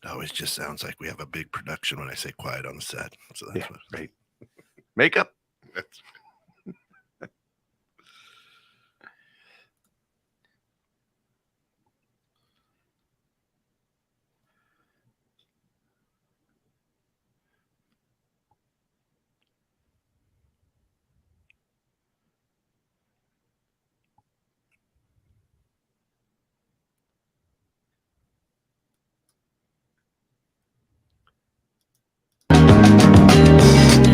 It always just sounds like we have a big production when I say quiet on the set. So that's Yeah, right. Makeup. That's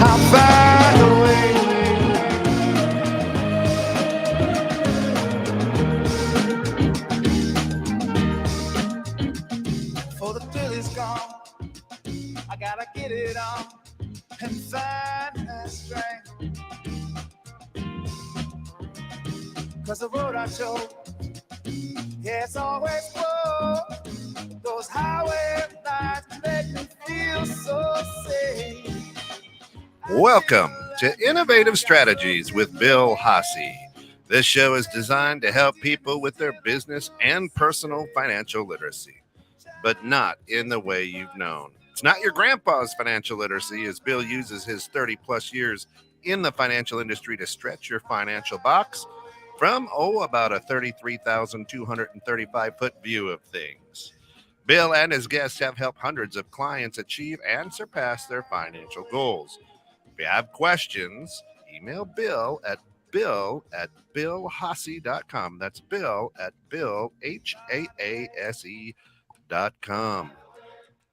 I'll find a way for the thrill is gone. I gotta get it on and find that strength. Cause the road I chose, yeah, it's always full. Those highway nights make me feel so safe. Welcome to Innovative Strategies with Bill Hasse. This show is designed to help people with their business and personal financial literacy, but not in the way you've known. It's not your grandpa's financial literacy, as Bill uses his 30 plus years in the financial industry to stretch your financial box from, about a 33,235 foot view of things. Bill and his guests have helped hundreds of clients achieve and surpass their financial goals. If you have questions, email Bill at billhasse.com. That's Bill at BillHaase.com.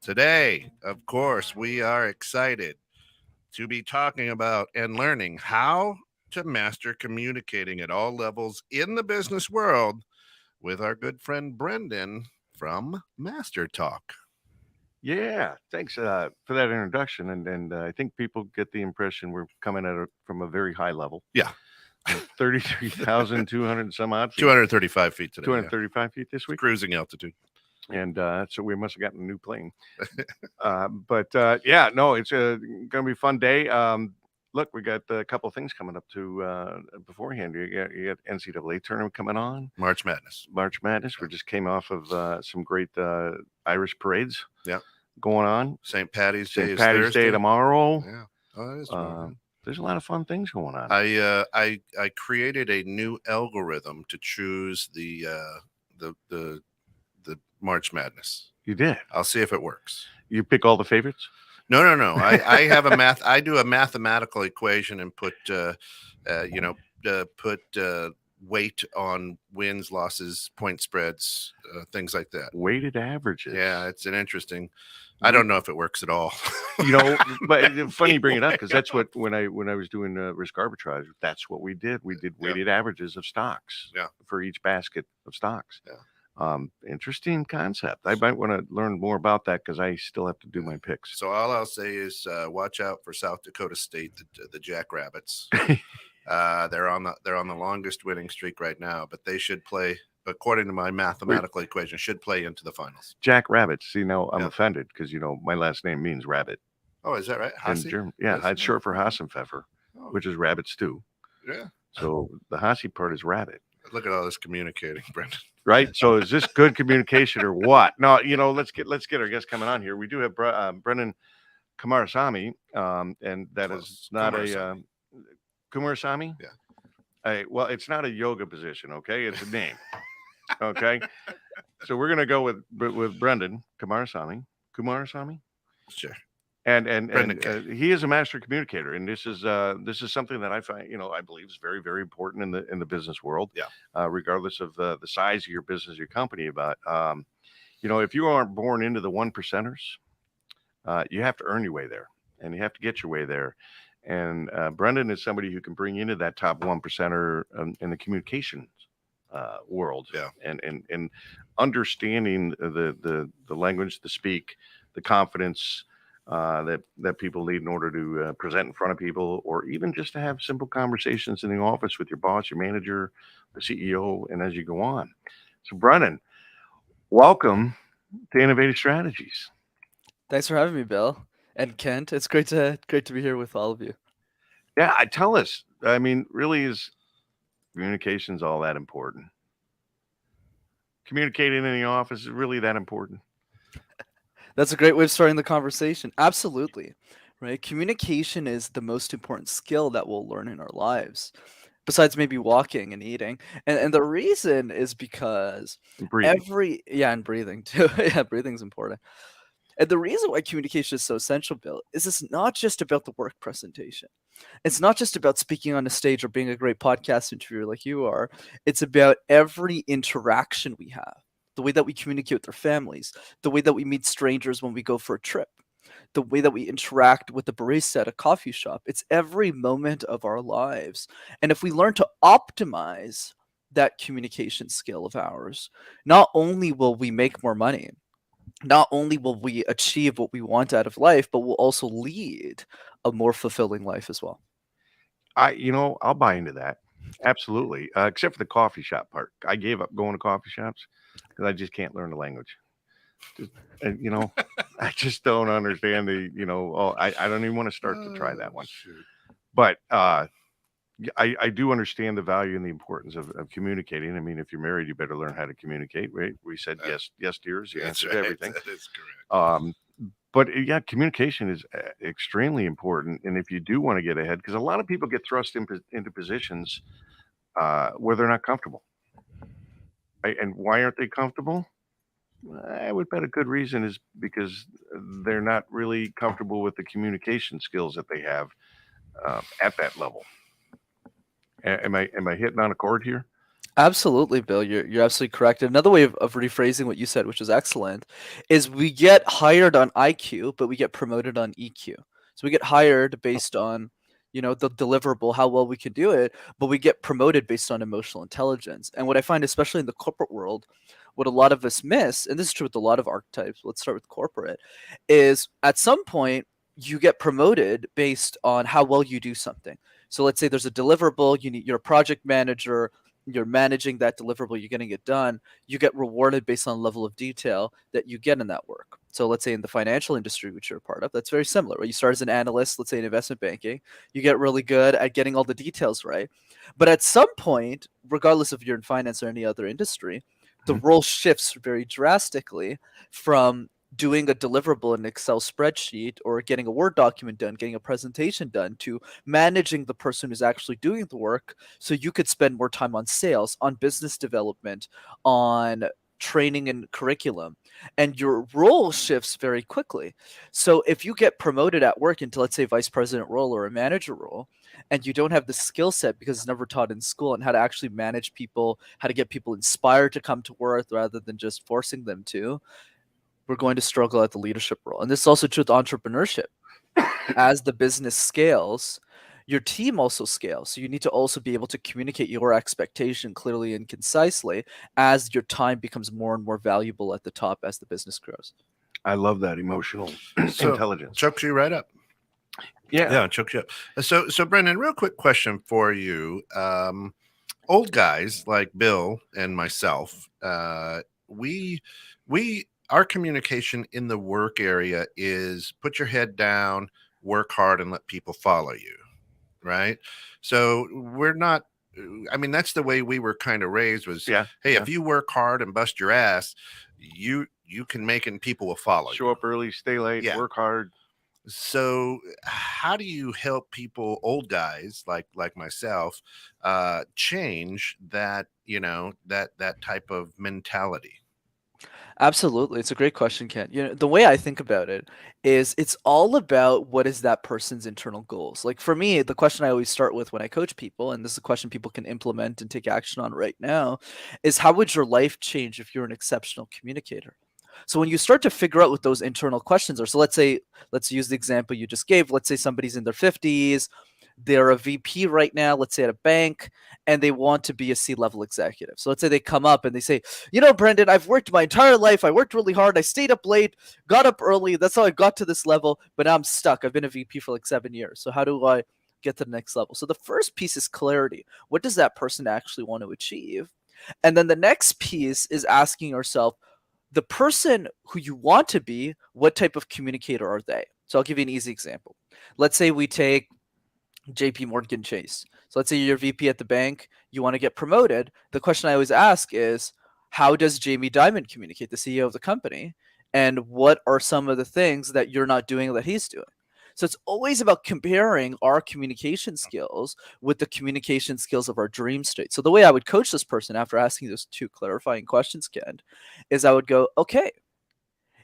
Today, of course, we are excited to be talking about and learning how to master communicating at all levels in the business world with our good friend Brenden from Master Talk. Yeah, thanks for that introduction. And I think people get the impression we're coming at it from a very high level. Yeah. 33,200 some odd feet. 235 feet today. 235 feet this week. Cruising altitude. And so we must have gotten a new plane. Yeah, no, it's going to be a fun day. Look, we got a couple of things coming up to beforehand. You got NCAA tournament coming on. March Madness. We just came off of some great Irish parades. Yeah. Going on. St. Patty's Day St. Patty's Day tomorrow. Yeah. Oh, it is tomorrow. There's a lot of fun things going on. I created a new algorithm to choose the March Madness. You did? I'll see if it works. You pick all the favorites? No. I have I do a mathematical equation and put weight on wins, losses, point spreads, things like that. Weighted averages. Yeah, it's an interesting. I don't know if it works at all. But funny you bring it up, because that's what when I was doing risk arbitrage, that's what we did. We did weighted averages of stocks. Yeah. For each basket of stocks. Yeah. Interesting concept. I might want to learn more about that, because I still have to do my picks. So all I'll say is watch out for South Dakota State, the Jackrabbits. They're on the longest winning streak right now, but they should play, according to my mathematical equation, should play into the finals. Jackrabbits. See, now I'm offended, because my last name means rabbit. Oh, is that right? Hasse? In German. Yeah, it's short for Hassenpfeffer, which is rabbit stew. Yeah. So the Hasse part is rabbit. Look at all this communicating, Brenden. Right. So is this good communication or what? No, let's get our guest coming on here. We do have Brenden Kumarasamy, and that is not Kumarasamy. Kumarasamy? Yeah. Well, it's not a yoga position, okay? It's a name. Okay. So we're gonna go with Brenden Kumarasamy. Kumarasamy? Sure. And he is a master communicator, and this is something that I find, I believe is very, very important in the business world. Yeah. Regardless of the size of your business, your company, but if you aren't born into the 1%ers, you have to earn your way there, and you have to get your way there. And Brenden is somebody who can bring you into that top 1%er in the communications world. Yeah. And understanding the language, the speak, the confidence that people need in order to present in front of people, or even just to have simple conversations in the office with your boss, your manager, the CEO, and as you go on. So, Brenden, welcome to Innovative Strategies. Thanks for having me, Bill and Kent. It's great to be here with all of you. Yeah, tell us. I mean, really, is communications all that important? Communicating in the office is really that important? That's a great way of starting the conversation. Absolutely. Right? Communication is the most important skill that we'll learn in our lives, besides maybe walking and eating. And the reason is because Breathing. and breathing too. Yeah, breathing's important. And the reason why communication is so essential, Bill, is it's not just about the work presentation. It's not just about speaking on a stage or being a great podcast interviewer like you are. It's about every interaction we have, the way that we communicate with our families, the way that we meet strangers when we go for a trip, the way that we interact with the barista at a coffee shop. It's every moment of our lives. And if we learn to optimize that communication skill of ours, not only will we make more money, not only will we achieve what we want out of life, but we'll also lead a more fulfilling life as well. I'll buy into that. Absolutely. Except for the coffee shop part. I gave up going to coffee shops because I just can't learn the language. Just, and I just don't understand I don't even want to start to try that one. Shoot. But I do understand the value and the importance of communicating. I mean, if you're married, you better learn how to communicate, right? We said yes, dear, is the That's answer right. to everything. That is correct. But yeah, communication is extremely important. And if you do want to get ahead, because a lot of people get thrust into positions where they're not comfortable. Right? And why aren't they comfortable? I would bet a good reason is because they're not really comfortable with the communication skills that they have at that level. Am I hitting on a chord here? Absolutely, Bill. You're absolutely correct. Another way of rephrasing what you said, which is excellent, is we get hired on IQ, but we get promoted on EQ. So we get hired based on, the deliverable, how well we can do it, but we get promoted based on emotional intelligence. And what I find, especially in the corporate world, what a lot of us miss, and this is true with a lot of archetypes, let's start with corporate, is at some point you get promoted based on how well you do something. So let's say there's a deliverable, you're a project manager, you're managing that deliverable, you're getting it done, you get rewarded based on the level of detail that you get in that work. So let's say in the financial industry, which you're a part of, that's very similar. Right? You start as an analyst, let's say in investment banking, you get really good at getting all the details right. But at some point, regardless if you're in finance or any other industry, the role shifts very drastically from doing a deliverable in an Excel spreadsheet or getting a Word document done, getting a presentation done, to managing the person who's actually doing the work so you could spend more time on sales, on business development, on training and curriculum. And your role shifts very quickly. So if you get promoted at work into, let's say, vice president role or a manager role, and you don't have the skill set because it's never taught in school and how to actually manage people, how to get people inspired to come to work rather than just forcing them to, we're going to struggle at the leadership role. And this is also true with entrepreneurship. As the business scales, your team also scales. So you need to also be able to communicate your expectation clearly and concisely as your time becomes more and more valuable at the top as the business grows. I love that emotional So, intelligence. chokes you right up. Yeah. It chokes you up. So Brenden, real quick question for you. Old guys like Bill and myself, we our communication in the work area is put your head down, work hard, and let people follow you, right? So we're not. I mean, that's the way we were kind of raised. Was Yeah. hey, yeah. if you work hard and bust your ass, you can make it, and people will follow Show you. up early, stay late, Yeah. work hard. So how do you help people, old guys like myself, change that, that type of mentality? Absolutely. It's a great question, Ken. The way I think about it is it's all about what is that person's internal goals. Like for me, the question I always start with when I coach people, and this is a question people can implement and take action on right now, is how would your life change if you're an exceptional communicator? So when you start to figure out what those internal questions are, so let's use the example you just gave. Let's say somebody's in their 50s, they're a VP right now, let's say at a bank, and they want to be a C-level executive. So let's say they come up and they say, Brenden, I've worked my entire life. I worked really hard. I stayed up late, got up early. That's how I got to this level, but now I'm stuck. I've been a VP for like 7 years. So how do I get to the next level? So the first piece is clarity. What does that person actually want to achieve? And then the next piece is asking yourself, the person who you want to be, what type of communicator are they? So I'll give you an easy example. Let's say we take JP Morgan Chase. So let's say you're VP at the bank, you want to get promoted. The question I always ask is, how does Jamie Dimon communicate, the CEO of the company? and what are some of the things that you're not doing that he's doing. So it's always about comparing our communication skills with the communication skills of our dream state. So the way I would coach this person after asking those two clarifying questions, Ken, is I would go, okay,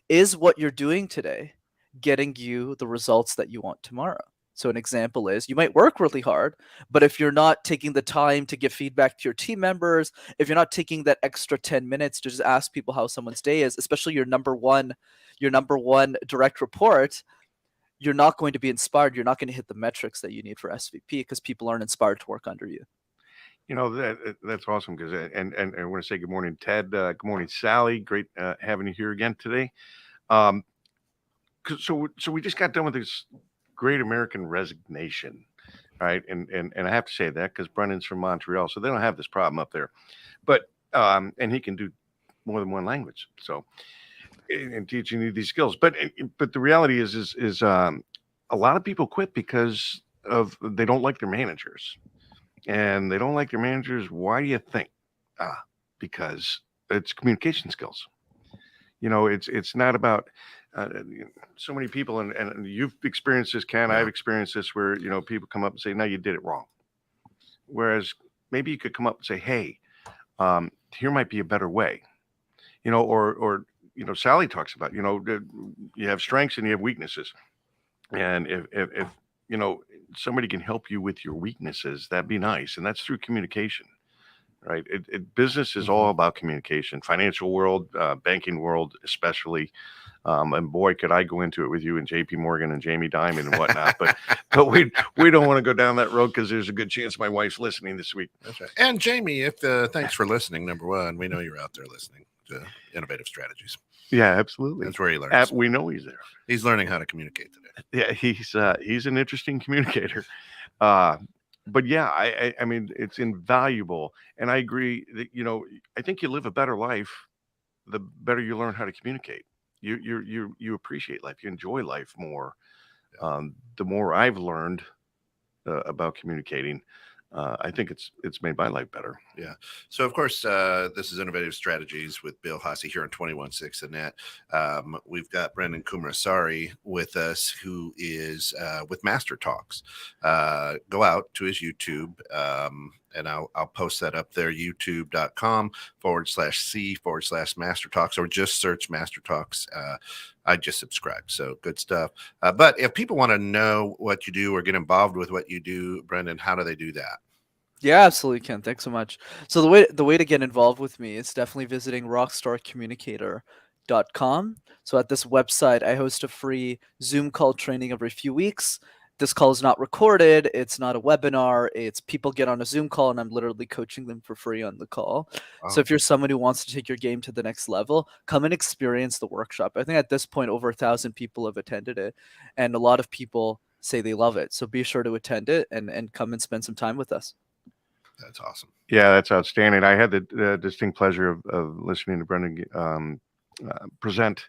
is what you're doing today getting you the results that you want tomorrow? So an example is you might work really hard, but if you're not taking the time to give feedback to your team members, if you're not taking that extra 10 minutes to just ask people how someone's day is, especially your number one direct report, you're not going to be inspired. You're not going to hit the metrics that you need for SVP because people aren't inspired to work under you. That's awesome because and I want to say good morning, Ted. Good morning, Sally. Great having you here again today. So we just got done with this great American resignation, right? And I have to say that because Brendan's from Montreal, so they don't have this problem up there. But and he can do more than one language, so in teaching you these skills. But the reality is a lot of people quit because they don't like their managers. And they don't like their managers. Why do you think? Because it's communication skills. It's not about so many people, and you've experienced this, Ken. I've experienced this where people come up and say, "No, you did it wrong." Whereas maybe you could come up and say, "Hey, here might be a better way," or Sally talks about, you have strengths and you have weaknesses, and if somebody can help you with your weaknesses, that'd be nice. And that's through communication, right? Business is all about communication, financial world, banking world, especially. And boy, could I go into it with you and JP Morgan and Jamie Dimon and whatnot, but we don't want to go down that road because there's a good chance my wife's listening this week. That's right. And Jamie, thanks for listening. Number one, we know you're out there listening to Innovative Strategies. Yeah, absolutely. That's where he learns. We know he's there. He's learning how to communicate today. Yeah, he's an interesting communicator. But yeah, I mean, it's invaluable. And I agree that, I think you live a better life the better you learn how to communicate. You appreciate life, you enjoy life more. The more I've learned about communicating, I think it's made my life better. Yeah. So, of course, this is Innovative Strategies with Bill Hasse here on 21.6 The Net. We've got Brenden Kumarasamy with us, who is with Master Talks. Go out to his YouTube, and I'll post that up there, youtube.com/C/Master Talks, or just search Master Talks. I just subscribed. So good stuff. But if people want to know what you do or get involved with what you do, Brenden, how do they do that? Yeah, absolutely, Ken. Thanks so much. So the way to get involved with me is definitely visiting rockstarcommunicator.com. So at this website, I host a free Zoom call training every few weeks. This call is not recorded. It's not a webinar. It's people get on a Zoom call and I'm literally coaching them for free on the call. Wow. So if you're someone who wants to take your game to the next level, come and experience the workshop. I think at this point, over 1,000 people have attended it, and a lot of people say they love it. So be sure to attend it and come and spend some time with us. That's awesome. Yeah, that's outstanding. I had the distinct pleasure of listening to Brenden present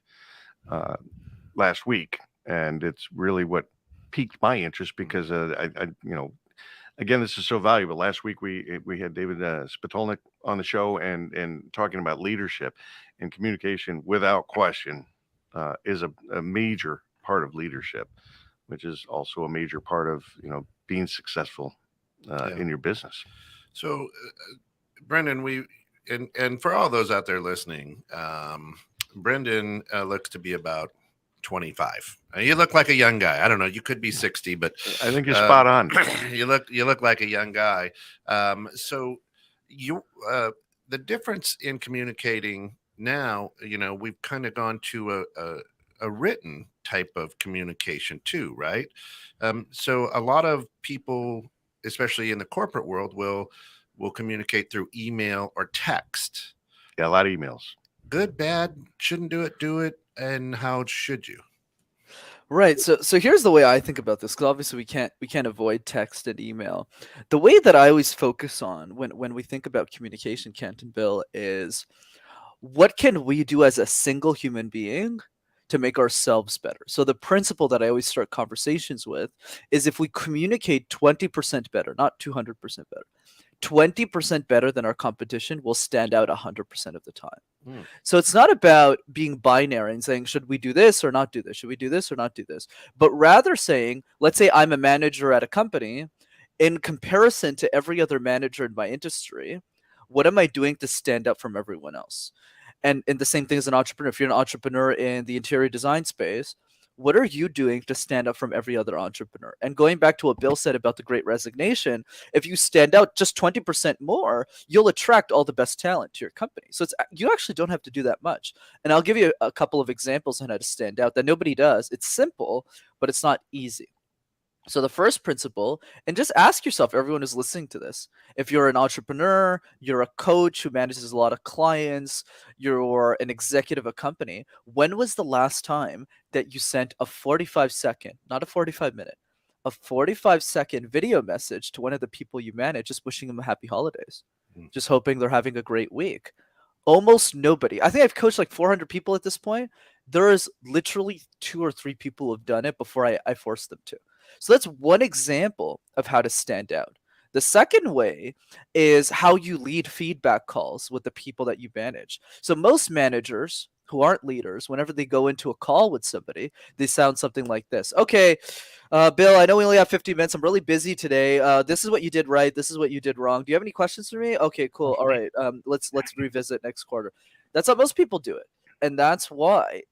last week, and it's really what piqued my interest because again, this is so valuable. Last week we had David Spitolnik on the show and talking about leadership and communication. Without question, is a major part of leadership, which is also a major part of being successful in your business. So, Brenden, and for all those out there listening, Brenden looks to be about 25. You look like a young guy. I don't know. You could be 60, but I think you're spot on. You look like a young guy. So the difference in communicating now, we've kind of gone to a written type of communication too, right? So a lot of people, especially in the corporate world, will communicate through email or text. Yeah, a lot of emails. Good, bad, shouldn't do it, and how should you? Right. So here's the way I think about this, because obviously we can't avoid text and email. The way that I always focus on when we think about communication, Kent and Bill, is what can we do as a single human being to make ourselves better? So the principle that I always start conversations with is if we communicate 20% better, not 200% better, 20% better than our competition will stand out 100% of the time. Hmm. So it's not about being binary and saying, should we do this or not do this? Should we do this or not do this? But rather saying, let's say I'm a manager at a company. In comparison to every other manager in my industry, what am I doing to stand out from everyone else? And the same thing as an entrepreneur. If you're an entrepreneur in the interior design space, what are you doing to stand out from every other entrepreneur? And going back to what Bill said about the Great Resignation, if you stand out just 20% more, you'll attract all the best talent to your company. So you actually don't have to do that much. And I'll give you a couple of examples on how to stand out that nobody does. It's simple, but it's not easy. So the first principle, and just ask yourself, everyone who's listening to this, if you're an entrepreneur, you're a coach who manages a lot of clients, you're an executive of a company, when was the last time that you sent a 45-second, not a 45-minute, a 45-second video message to one of the people you manage, just wishing them a happy holidays, just hoping they're having a great week? Almost nobody. I think I've coached like 400 people at this point. There is literally 2 or 3 people who have done it before I forced them to. So that's one example of how to stand out. The second way is how you lead feedback calls with the people that you manage. So most managers who aren't leaders, whenever they go into a call with somebody, they sound something like this. Okay, Bill, I know we only have 50 minutes. I'm really busy today. This is what you did right. This is what you did wrong. Do you have any questions for me? Okay, cool. All right. Let's revisit next quarter. That's how most people do it. And that's why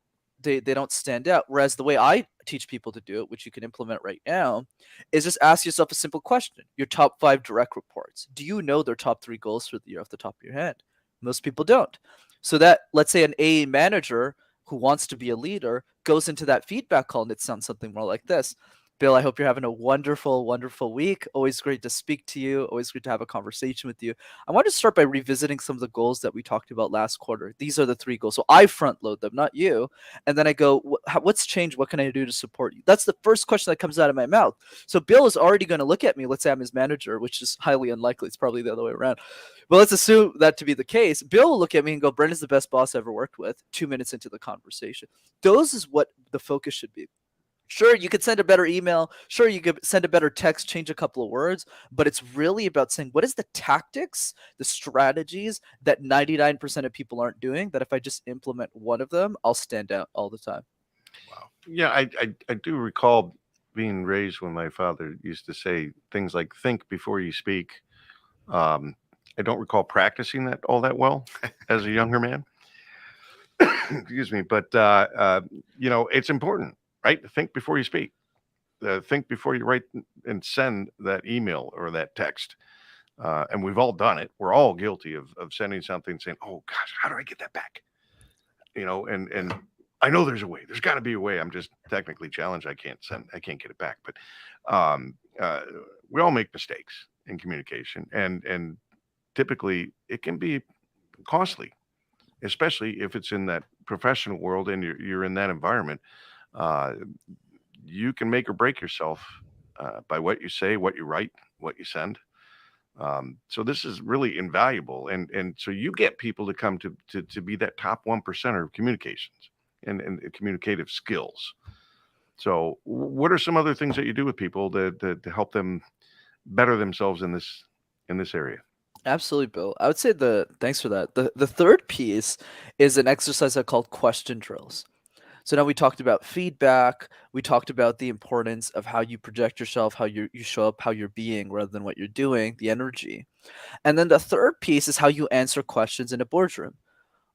they don't stand out. Whereas the way I teach people to do it, which you can implement right now, is just ask yourself a simple question. Your top 5 direct reports. Do you know their top 3 goals for the year off the top of your head? Most people don't. So that, let's say an A manager who wants to be a leader goes into that feedback call and it sounds something more like this. Bill, I hope you're having a wonderful, wonderful week. Always great to speak to you. Always great to have a conversation with you. I want to start by revisiting some of the goals that we talked about last quarter. These are the 3 goals. So I front load them, not you. And then I go, what's changed? What can I do to support you? That's the first question that comes out of my mouth. So Bill is already going to look at me. Let's say I'm his manager, which is highly unlikely. It's probably the other way around. But let's assume that to be the case. Bill will look at me and go, Brendan's the best boss I ever worked with, 2 minutes into the conversation. Those is what the focus should be. Sure, you could send a better email. Sure, you could send a better text, change a couple of words, but it's really about saying, what is the tactics, the strategies that 99% of people aren't doing, that if I just implement one of them, I'll stand out all the time. Wow. Yeah, I do recall being raised when my father used to say things like, think before you speak. I don't recall practicing that all that well as a younger man. Excuse me. But, it's important. Right? Think before you speak. Think before you write and send that email or that text. And we've all done it. We're all guilty of sending something saying, oh, gosh, how do I get that back? And I know there's a way. There's got to be a way. I'm just technically challenged. I can't get it back. But we all make mistakes in communication. And typically it can be costly, especially if it's in that professional world and you're in that environment. You can make or break yourself by what you say, what you write, what you send. So this is really invaluable. And so you get people to come to be that top 1% of communications and communicative skills. So what are some other things that you do with people to help them better themselves in this area? Absolutely, Bill. I would say thanks for that. The third piece is an exercise I called question drills. So now we talked about feedback. We talked about the importance of how you project yourself, how you show up, how you're being rather than what you're doing, the energy. And then the third piece is how you answer questions in a boardroom,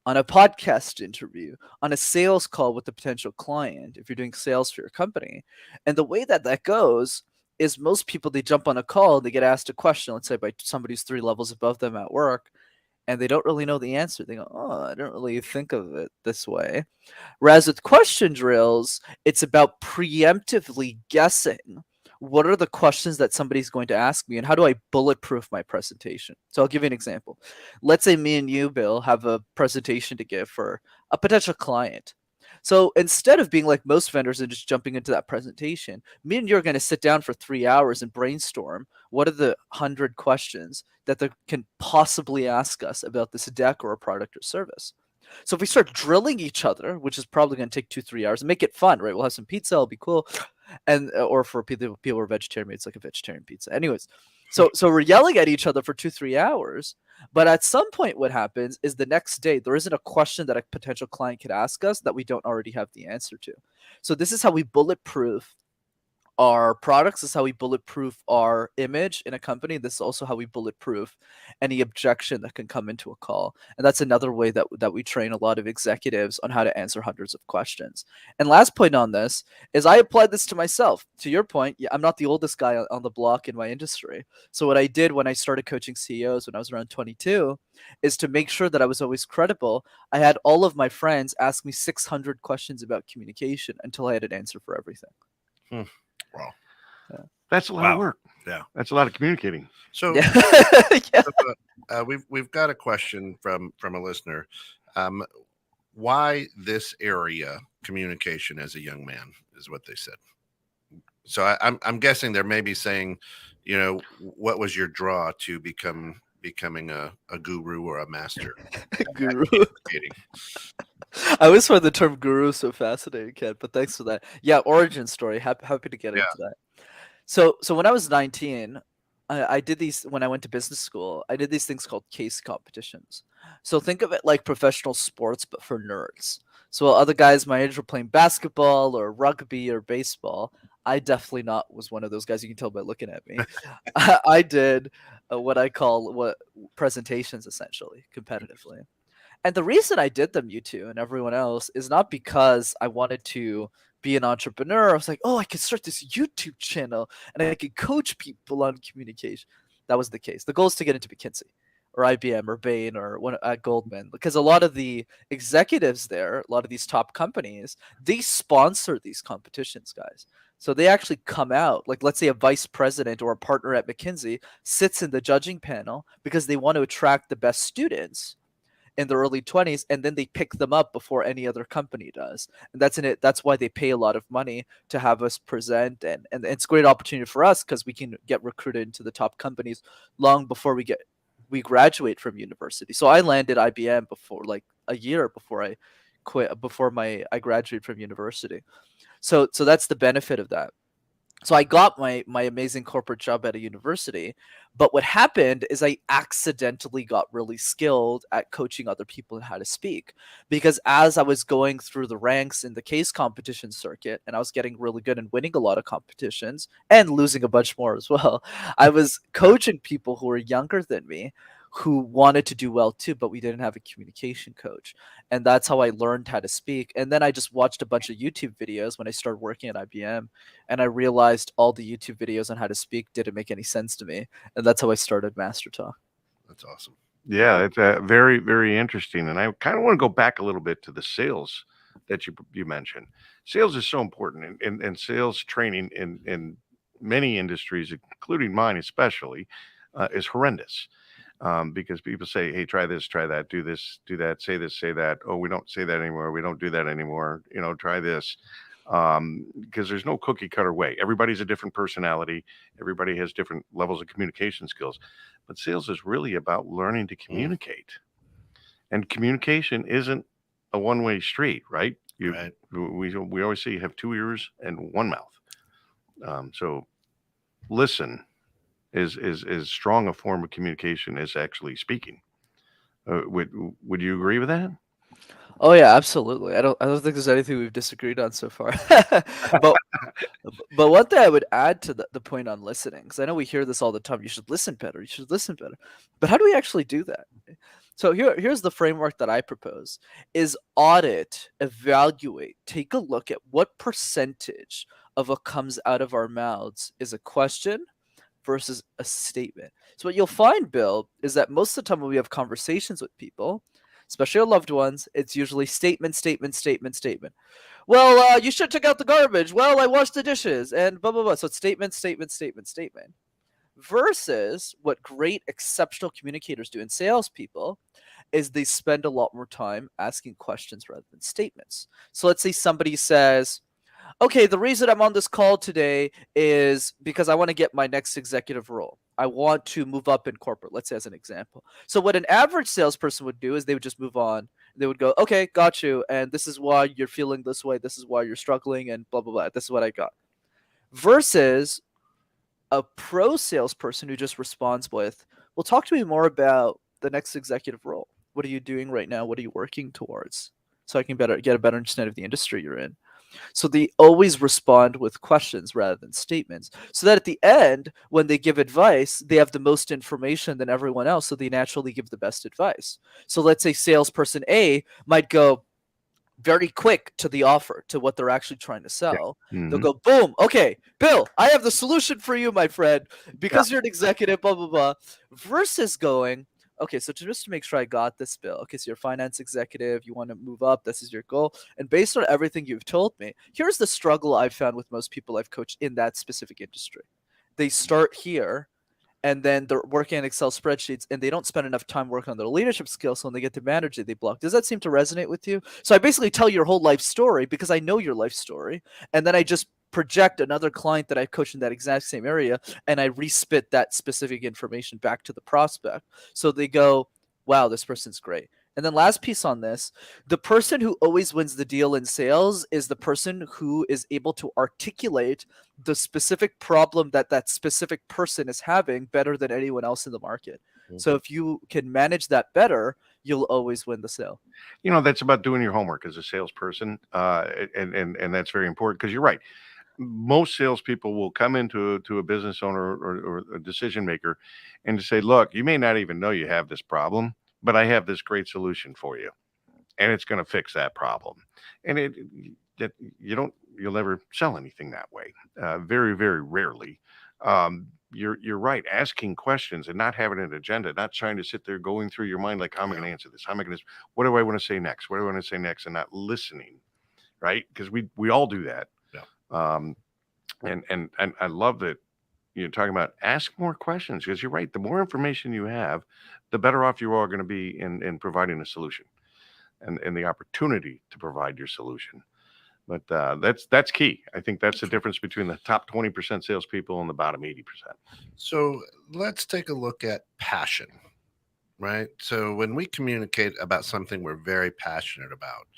on a podcast interview, on a sales call with a potential client, if you're doing sales for your company. And the way that goes is most people, they jump on a call, they get asked a question, let's say by somebody who's 3 levels above them at work, and they don't really know the answer. They go, oh, I don't really think of it this way. Whereas with question drills, it's about preemptively guessing what are the questions that somebody's going to ask me and how do I bulletproof my presentation. So I'll give you an example. Let's say me and you, Bill, have a presentation to give for a potential client. So instead of being like most vendors and just jumping into that presentation, me and you are going to sit down for 3 hours and brainstorm what are the 100 questions that they can possibly ask us about this deck or a product or service. So if we start drilling each other, which is probably going to take 2-3 hours, and make it fun, right? We'll have some pizza, it'll be cool. And or for people who are vegetarian, it's like a vegetarian pizza. Anyways, So we're yelling at each other for 2-3 hours. But at some point, what happens is the next day there isn't a question that a potential client could ask us that we don't already have the answer to. So this is how we bulletproof our products. This is how we bulletproof our image in a company. This is also how we bulletproof any objection that can come into a call. And that's another way that we train a lot of executives on how to answer hundreds of questions. And last point on this is I applied this to myself. To your point, yeah, I'm not the oldest guy on the block in my industry. So what I did when I started coaching CEOs when I was around 22 is to make sure that I was always credible. I had all of my friends ask me 600 questions about communication until I had an answer for everything. Wow. Yeah. That's a lot of work. Yeah. That's a lot of communicating. So Yeah. we've got a question from a listener. Why this area, communication as a young man, is what they said. So I'm guessing they're maybe saying, what was your draw to becoming a guru or a master? Guru. Communicating. I always find the term guru so fascinating, Ken, but thanks for that. Yeah, origin story. Happy to get into that. So when I was 19, I did these when I went to business school. I did these things called case competitions. So think of it like professional sports, but for nerds. So while other guys my age were playing basketball or rugby or baseball, I definitely not was one of those guys. You can tell by looking at me. I did what I call presentations, essentially, competitively. And the reason I did them, you two and everyone else, is not because I wanted to be an entrepreneur. I was like, oh, I could start this YouTube channel and I could coach people on communication. That was the case. The goal is to get into McKinsey or IBM or Bain or at Goldman, because a lot of the executives there, a lot of these top companies, they sponsor these competitions, guys. So they actually come out, like let's say a vice president or a partner at McKinsey sits in the judging panel because they want to attract the best students in their early 20s, and then they pick them up before any other company does. And that's why they pay a lot of money to have us present, and it's a great opportunity for us because we can get recruited into the top companies long before we graduate from university. So I landed IBM before, like a year before I quit, before I graduated from university. So that's the benefit of that. So I got my amazing corporate job at a university, but what happened is I accidentally got really skilled at coaching other people in how to speak, because as I was going through the ranks in the case competition circuit and I was getting really good and winning a lot of competitions and losing a bunch more as well, I was coaching people who were younger than me who wanted to do well too, but we didn't have a communication coach. And that's how I learned how to speak. And then I just watched a bunch of YouTube videos when I started working at IBM, and I realized all the YouTube videos on how to speak didn't make any sense to me. And that's how I started Master Talk. That's awesome. Yeah, it's very, very interesting. And I kind of want to go back a little bit to the sales that you mentioned. Sales is so important, and sales training in many industries, including mine especially, is horrendous. Because people say, hey, try this, try that, do this, do that, say this, say that. Oh, we don't say that anymore. We don't do that anymore. Try this. Because there's no cookie cutter way. Everybody's a different personality. Everybody has different levels of communication skills. But sales is really about learning to communicate. And communication isn't a one-way street, right? Right. We always say you have two ears and one mouth. So listen is strong a form of communication as actually speaking. Would you agree with that? Oh yeah, absolutely. I don't think there's anything we've disagreed on so far. but one thing I would add to the point on listening, because I know we hear this all the time, you should listen better, you should listen better. But how do we actually do that? So here's the framework that I propose is audit, evaluate, take a look at what percentage of what comes out of our mouths is a question versus a statement. So what you'll find, Bill, is that most of the time when we have conversations with people, especially our loved ones, it's usually statement, statement, statement, statement. Well, you should take out the garbage. Well, I washed the dishes and blah, blah, blah. So it's statement, statement, statement, statement. Versus what great, exceptional communicators do, and salespeople is they spend a lot more time asking questions rather than statements. So let's say somebody says, okay, the reason I'm on this call today is because I want to get my next executive role. I want to move up in corporate, let's say as an example. So what an average salesperson would do is they would just move on. They would go, okay, got you. And this is why you're feeling this way. This is why you're struggling and blah, blah, blah. This is what I got. Versus A pro salesperson who just responds with, well, talk to me more about the next executive role. What are you doing right now? What are you working towards? So I can get a better understanding of the industry you're in. So they always respond with questions rather than statements. So that at the end, when they give advice, they have the most information than everyone else. So they naturally give the best advice. So let's say salesperson A might go very quick to the offer, to what they're actually trying to sell. They'll Mhm. go, boom, okay, Bill, I have the solution for you, my friend, Yeah. because you're an executive, blah, blah, blah. Versus going, okay, so just to make sure I got this, Bill. Okay, so you're a finance executive, you want to move up, this is your goal. And based on everything you've told me, here's the struggle I've found with most people I've coached in that specific industry. They start here and then they're working on Excel spreadsheets and they don't spend enough time working on their leadership skills. So when they get to manager, they block. Does that seem to resonate with you? So I basically tell your whole life story because I know your life story. And then I just project another client that I coached in that exact same area and I respit that specific information back to the prospect. So they go, wow, this person's great. And then last piece on this, the person who always wins the deal in sales is the person who is able to articulate the specific problem that that specific person is having better than anyone else in the market. So if you can manage that better, you'll always win the sale. That's about doing your homework as a salesperson, and that's very important because you're right. Most salespeople will come into a business owner or a decision maker and just say, "Look, you may not even know you have this problem, but I have this great solution for you, and it's going to fix that problem." And that you'll never sell anything that way. Very, very rarely. You're right. Asking questions and not having an agenda, not trying to sit there going through your mind like, how am I going to answer this? How am I going to? What do I want to say next? What do I want to say next? And not listening, right? Because we all do that. Yeah. And I love that you're talking about ask more questions because you're right. The more information you have, the better off you are going to be in providing a solution and the opportunity to provide your solution. But that's key. I think that's the difference between the top 20% salespeople and the bottom 80%. So let's take a look at passion, right? So when we communicate about something we're very passionate about,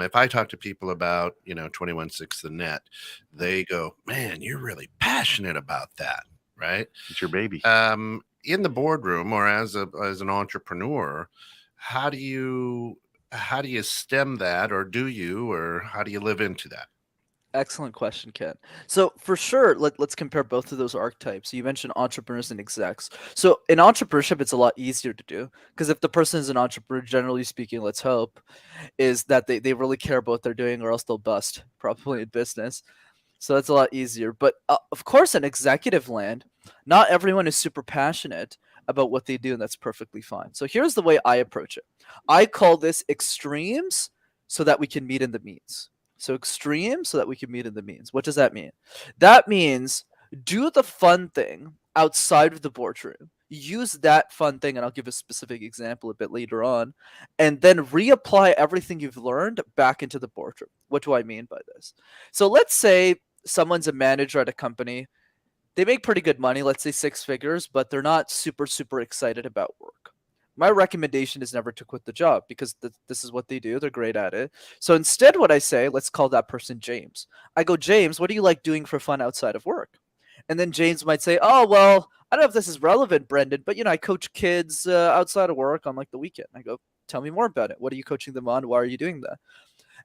if I talk to people about, 21.6 the net, they go, man, you're really passionate about that, right? It's your baby. In the boardroom or as an entrepreneur, how do you stem that, or how do you live into that? Excellent question, Ken. So for sure, let's compare both of those archetypes. You mentioned entrepreneurs and execs. So in entrepreneurship, it's a lot easier to do because if the person is an entrepreneur, generally speaking, let's hope, is that they really care about what they're doing or else they'll bust probably in business. So that's a lot easier. But of course, in executive land, not everyone is super passionate about what they do, and that's perfectly fine. So here's the way I approach it. I call this extremes so that we can meet in the means. So extreme so that we can meet in the means. What does that mean? That means do the fun thing outside of the boardroom. Use that fun thing, and I'll give a specific example a bit later on, and then reapply everything you've learned back into the boardroom. What do I mean by this? So let's say someone's a manager at a company. They make pretty good money, let's say 6 figures, but they're not super, super excited about work. My recommendation is never to quit the job because this is what they do. They're great at it. So instead, what I say, let's call that person James. I go, James, what do you like doing for fun outside of work? And then James might say, oh, well, I don't know if this is relevant, Brenden, but, I coach kids outside of work on like the weekend. I go, tell me more about it. What are you coaching them on? Why are you doing that?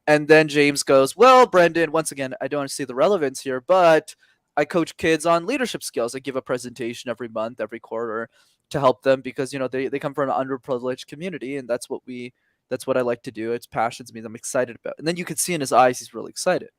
And then James goes, well, Brenden, once again, I don't see the relevance here, but I coach kids on leadership skills. I give a presentation every month, every quarter to help them because, they come from an underprivileged community, and that's what I like to do. It's passions me. I'm excited about. And then you can see in his eyes, he's really excited.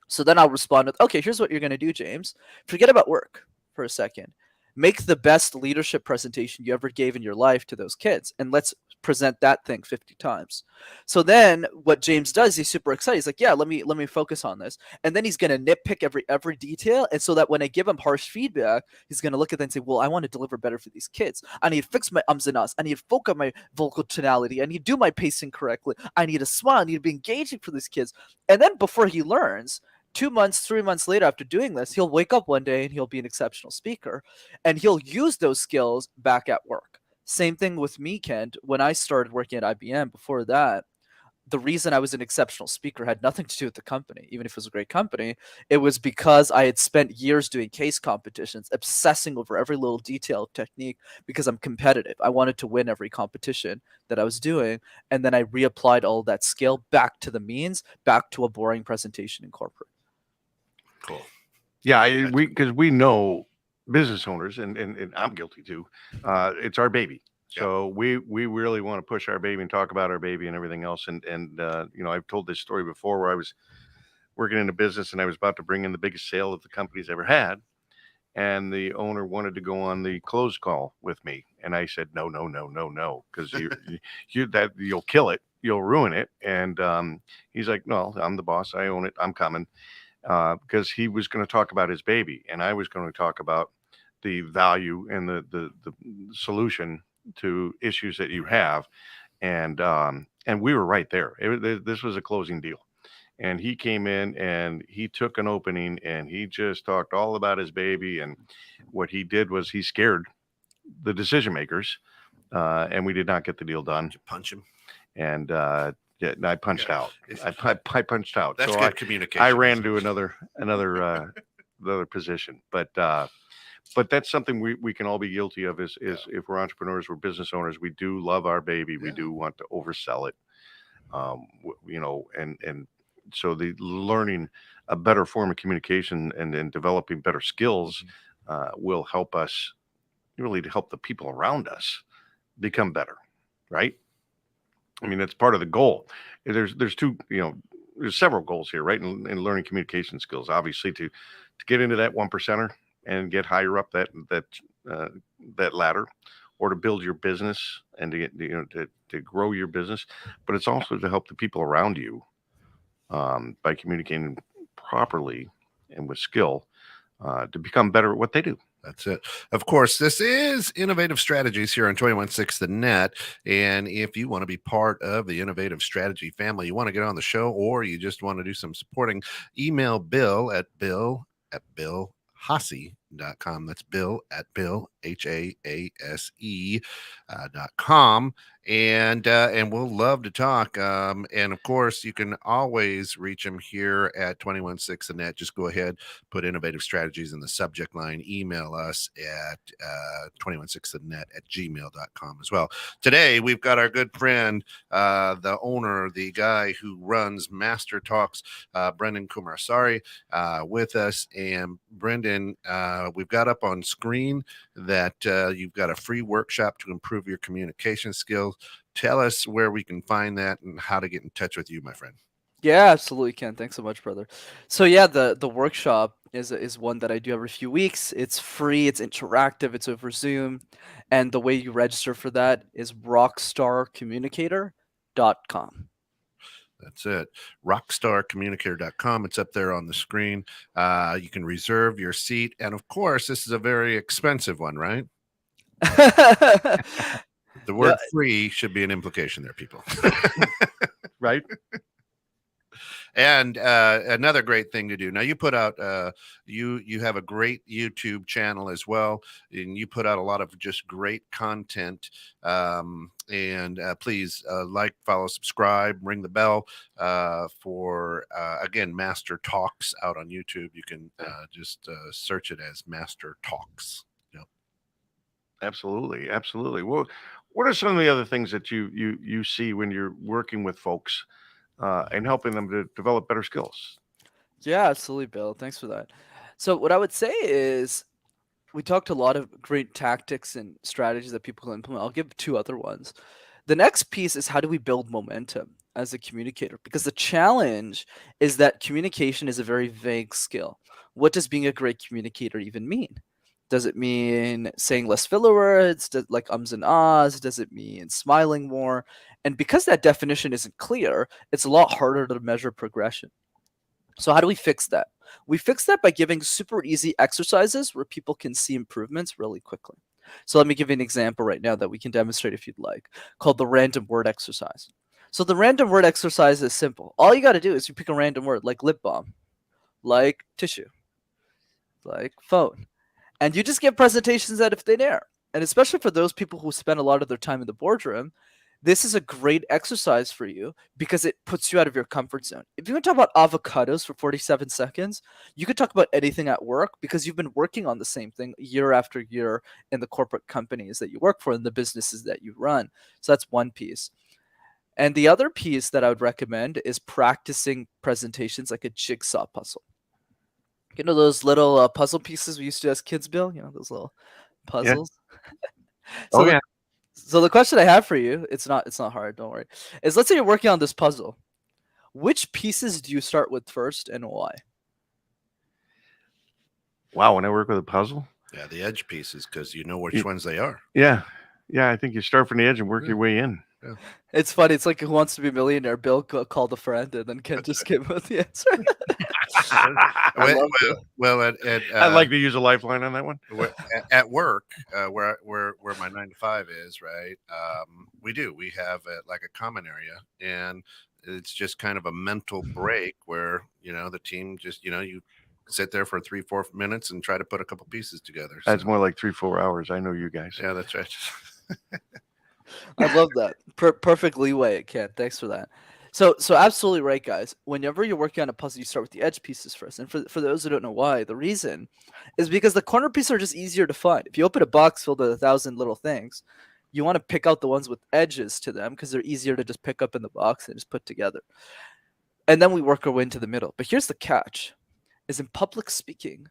So then I'll respond with, okay, here's what you're going to do, James. Forget about work for a second. Make the best leadership presentation you ever gave in your life to those kids, and let's present that thing 50 times. So then what James does, he's super excited. He's like, yeah, let me focus on this. And then he's going to nitpick every detail. And so that when I give him harsh feedback, he's going to look at that and say, well, I want to deliver better for these kids. I need to fix my ums and ahs. I need to focus on my vocal tonality. I need to do my pacing correctly. I need to smile. I need to be engaging for these kids. And then before he learns, 2 months, 3 months later after doing this, he'll wake up one day and he'll be an exceptional speaker, and he'll use those skills back at work. Same thing with me, Kent. When I started working at IBM, before that, the reason I was an exceptional speaker had nothing to do with the company, even if it was a great company. It was because I had spent years doing case competitions, obsessing over every little detail of technique because I'm competitive. I wanted to win every competition that I was doing. And then I reapplied all that skill back to the means, back to a boring presentation in corporate. Cool. Yeah, because we know business owners, and I'm guilty too. It's our baby, so we really want to push our baby and talk about our baby and everything else. And I've told this story before where I was working in a business and I was about to bring in the biggest sale that the company's ever had, and the owner wanted to go on the close call with me, and I said no, because you'll kill it, you'll ruin it. And he's like, no, I'm the boss, I own it, I'm coming. Because he was going to talk about his baby, and I was going to talk about the value and the solution to issues that you have, and we were right there. This was a closing deal, and he came in and he took an opening and he just talked all about his baby, and what he did was he scared the decision makers, and we did not get the deal done. Did you punch him? And yeah, I punched out. I punched out. That's so good communication. I ran to another position, but that's something we can all be guilty of. Is if we're entrepreneurs, we're business owners, we do love our baby. We do want to oversell it, and so the learning a better form of communication and developing better skills will help us really to help the people around us become better, right? I mean, that's part of the goal. There's two, there's several goals here, right? In learning communication skills, obviously to get into that 1%er and get higher up that ladder, or to build your business and to get, to grow your business. But it's also to help the people around you by communicating properly and with skill to become better at what they do. That's it. Of course, this is Innovative Strategies here on 216 The Net. And if you want to be part of the Innovative Strategy family, you want to get on the show, or you just want to do some supporting, email Bill at billhasse.com. That's Bill at BillHaase.com. And we'll love to talk. And of course, you can always reach him here at 216 The Net. Just go ahead, put Innovative Strategies in the subject line. Email us at 216thenet@gmail.com as well. Today, we've got our good friend, the owner, the guy who runs Master Talks, Brenden Kumarasamy, with us. And Brenden, we've got up on screen that you've got a free workshop to improve your communication skills. Tell us where we can find that and how to get in touch with you, my friend. Yeah, absolutely, Ken. Thanks so much, brother. So yeah, the workshop is one that I do every few weeks. It's free, it's interactive, it's over Zoom, and the way you register for that is rockstarcommunicator.com. That's it. Rockstarcommunicator.com. It's up there on the screen. You can reserve your seat. And of course, this is a very expensive one, right? The word free should be an implication there, people. Right? And another great thing to do. Now, you put out, you have a great YouTube channel as well, and you put out a lot of just great content. And please like, follow, subscribe, ring the bell for, again, Master Talks out on YouTube. You can just search it as Master Talks. Absolutely. Well, what are some of the other things that you see when you're working with folks and helping them to develop better skills? Yeah, absolutely, Bill. Thanks for that. So what I would say is we talked a lot of great tactics and strategies that people can implement. I'll give two other ones. The next piece is how do we build momentum as a communicator? Because the challenge is that communication is a very vague skill. What does being a great communicator even mean? Does it mean saying less filler words, like ums and ahs? Does it mean smiling more? And because that definition isn't clear, it's a lot harder to measure progression. So how do we fix that? We fix that by giving super easy exercises where people can see improvements really quickly. So let me give you an example right now that we can demonstrate if you'd like, called the random word exercise. So the random word exercise is simple. All you got to do is you pick a random word like lip balm, like tissue, like phone. And you just give presentations out of thin air. And especially for those people who spend a lot of their time in the boardroom, This is a great exercise for you because it puts you out of your comfort zone. If you can talk about avocados for 47 seconds, you could talk about anything at work because you've been working on the same thing year after year in the corporate companies that you work for and the businesses that you run. So that's one piece. And the other piece that I would recommend is practicing presentations like a jigsaw puzzle. You know those little puzzle pieces we used to do as kids, Bill? You know, those little Yeah. puzzles? Oh, So the yeah. So the question I have for you, it's not hard, don't worry. Is let's say you're working on this puzzle. Which pieces do you start with first and why? Wow. When I work with a puzzle. Yeah, the edge pieces, because you know which You- ones they are. Yeah. Yeah. I think you start from the edge and work your way in. It's funny. It's like Who Wants to Be a Millionaire? Bill called a friend, and then Ken just came with the answer. I Well, love it. well, at I'd like to use a lifeline on that one. at work, where my 9 to 5 is, right? We have like a common area, and it's just kind of a mental break where the team just you sit there for 3-4 minutes and try to put a couple pieces together. That's So, more like 3-4 hours. I know you guys. yeah, that's right. I love that. Perfect leeway, Ken. Thanks for that. So absolutely right, guys. Whenever you're working on a puzzle, you start with the edge pieces first. And for those who don't know why, the reason is because the corner pieces are just easier to find. If you open a box filled with 1,000 little things, you want to pick out the ones with edges to them because they're easier to just pick up in the box and just put together. And then we work our way into the middle. But here's the catch, is in public speaking,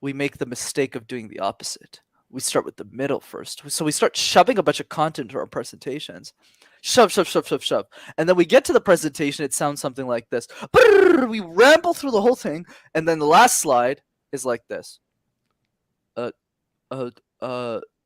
we make the mistake of doing the opposite. We start with the middle first. So we start shoving a bunch of content into our presentations. Shove, shove, shove, shove, shove. And then we get to the presentation, it sounds something like this. We ramble through the whole thing, and then the last slide is like this.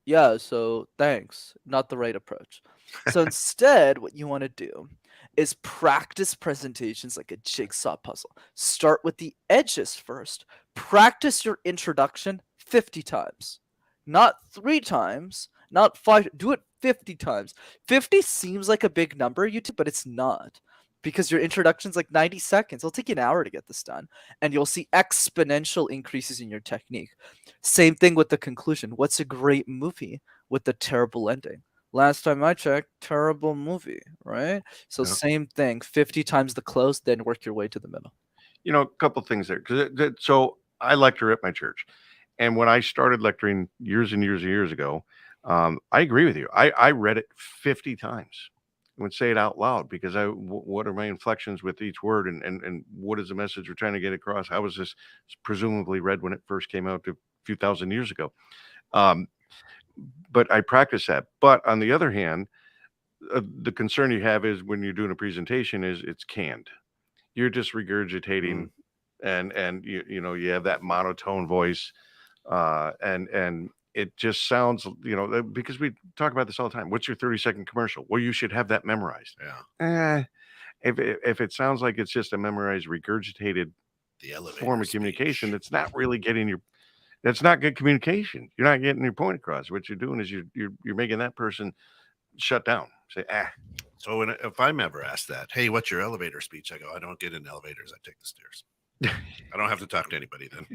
Yeah, so thanks. Not the right approach. So instead, what you want to do is practice presentations like a jigsaw puzzle. Start with the edges first. Practice your introduction 50 times. Not 3 times, not 5. Do it 50 times. 50 seems like a big number, YouTube, but it's not. Because your introduction's like 90 seconds. It'll take you an hour to get this done. And you'll see exponential increases in your technique. Same thing with the conclusion. What's a great movie with a terrible ending? Last time I checked, terrible movie, right? So Yeah. same thing. 50 times the close, then work your way to the middle. A couple things there. So I lecture at my church. And when I started lecturing years and years and years ago, I agree with you. I read it 50 times. I would say it out loud because what are my inflections with each word and what is the message we're trying to get across? How was this presumably read when it first came out a few thousand years ago? But I practice that. But on the other hand, the concern you have is when you're doing a presentation is it's canned. You're just regurgitating and you have that monotone voice. And it just sounds, because we talk about this all the time. What's your 30-second commercial? Well, you should have that memorized. Yeah. If it sounds like it's just a memorized, regurgitated The elevator form of speech. communication, that's not really that's not good communication. You're not getting your point across. What you're doing is you're making that person shut down. Say, So if I'm ever asked that, hey, what's your elevator speech? I go, I don't get in elevators. I take the stairs. I don't have to talk to anybody then.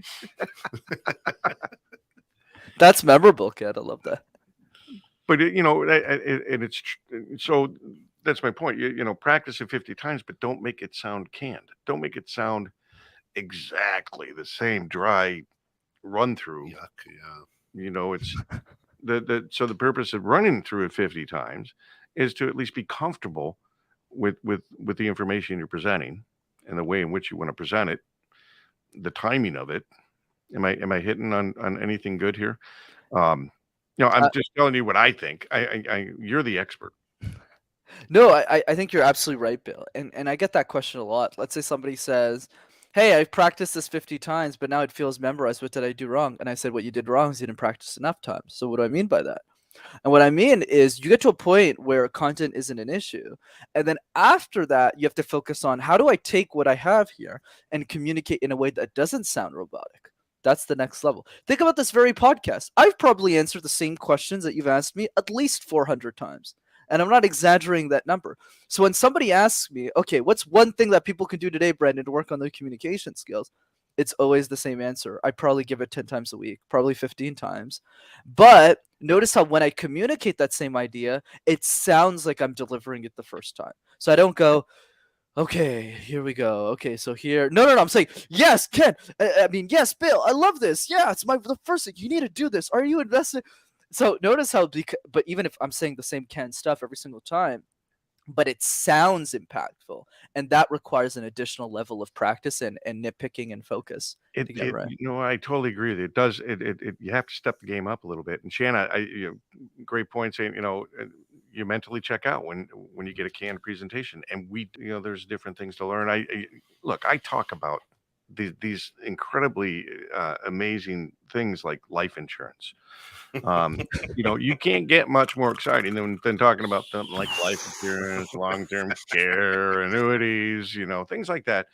That's memorable, Ken. I love that. But so that's my point. Practice it 50 times, but don't make it sound canned. Don't make it sound exactly the same dry run through. Yuck, yeah. It's so the purpose of running through it 50 times is to at least be comfortable with the information you're presenting and the way in which you want to present it, the timing of it. Am I hitting on anything good here? I'm just telling you what I think. You're the expert. No, I think you're absolutely right, Bill. And I get that question a lot. Let's say somebody says, hey, I've practiced this 50 times, but now it feels memorized. What did I do wrong? And I said, what you did wrong is you didn't practice enough times. So what do I mean by that? And what I mean is you get to a point where content isn't an issue. And then after that, you have to focus on how do I take what I have here and communicate in a way that doesn't sound robotic? That's the next level. Think about this very podcast. I've probably answered the same questions that you've asked me at least 400 times. And I'm not exaggerating that number. So when somebody asks me, okay, what's one thing that people can do today, Brenden, to work on their communication skills? it's always the same answer. I probably give it 10 times a week, probably 15 times. But notice how when I communicate that same idea, it sounds like I'm delivering it the first time. So I don't go, okay, here we go. Okay, so here, no. I'm saying, yes, Ken. I mean, yes, Bill. I love this. Yeah, it's the first thing. You need to do this. Are you invested? So notice how, but even if I'm saying the same Ken stuff every single time, but it sounds impactful, and that requires an additional level of practice and nitpicking and focus to get it right. I totally agree with you. It does. You have to step the game up a little bit. And Shanna, great point saying, you mentally check out when you get a canned presentation, and there's different things to learn. Look, I talk about these incredibly amazing things like life insurance. You can't get much more exciting than talking about something like life insurance, long-term care, annuities, things like that.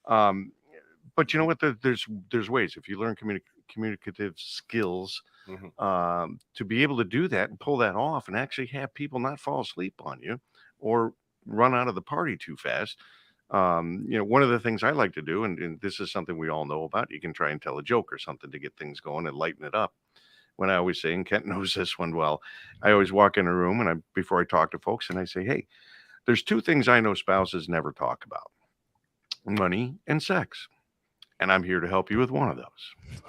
But you know what? There's ways if you learn communicative skills to be able to do that and pull that off and actually have people not fall asleep on you or run out of the party too fast. One of the things I like to do, and this is something we all know about, you can try and tell a joke or something to get things going and lighten it up. When I always say, and Kent knows this one well, I always walk in a room and before I talk to folks and I say, hey, there's two things I know spouses never talk about: money and sex. And I'm here to help you with one of those.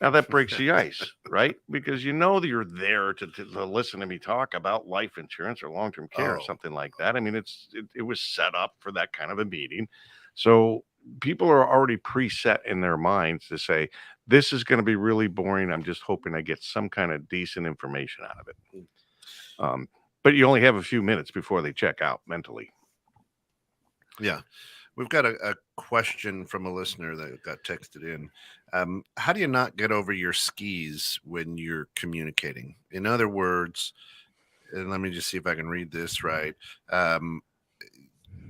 Now that breaks the ice, right? Because that you're there to listen to me talk about life insurance or long-term care or something like that. I mean, it was set up for that kind of a meeting. So people are already preset in their minds to say, this is going to be really boring. I'm just hoping I get some kind of decent information out of it. But you only have a few minutes before they check out mentally. Yeah. We've got a question from a listener that got texted in. How do you not get over your skis when you're communicating? In other words, and let me just see if I can read this right.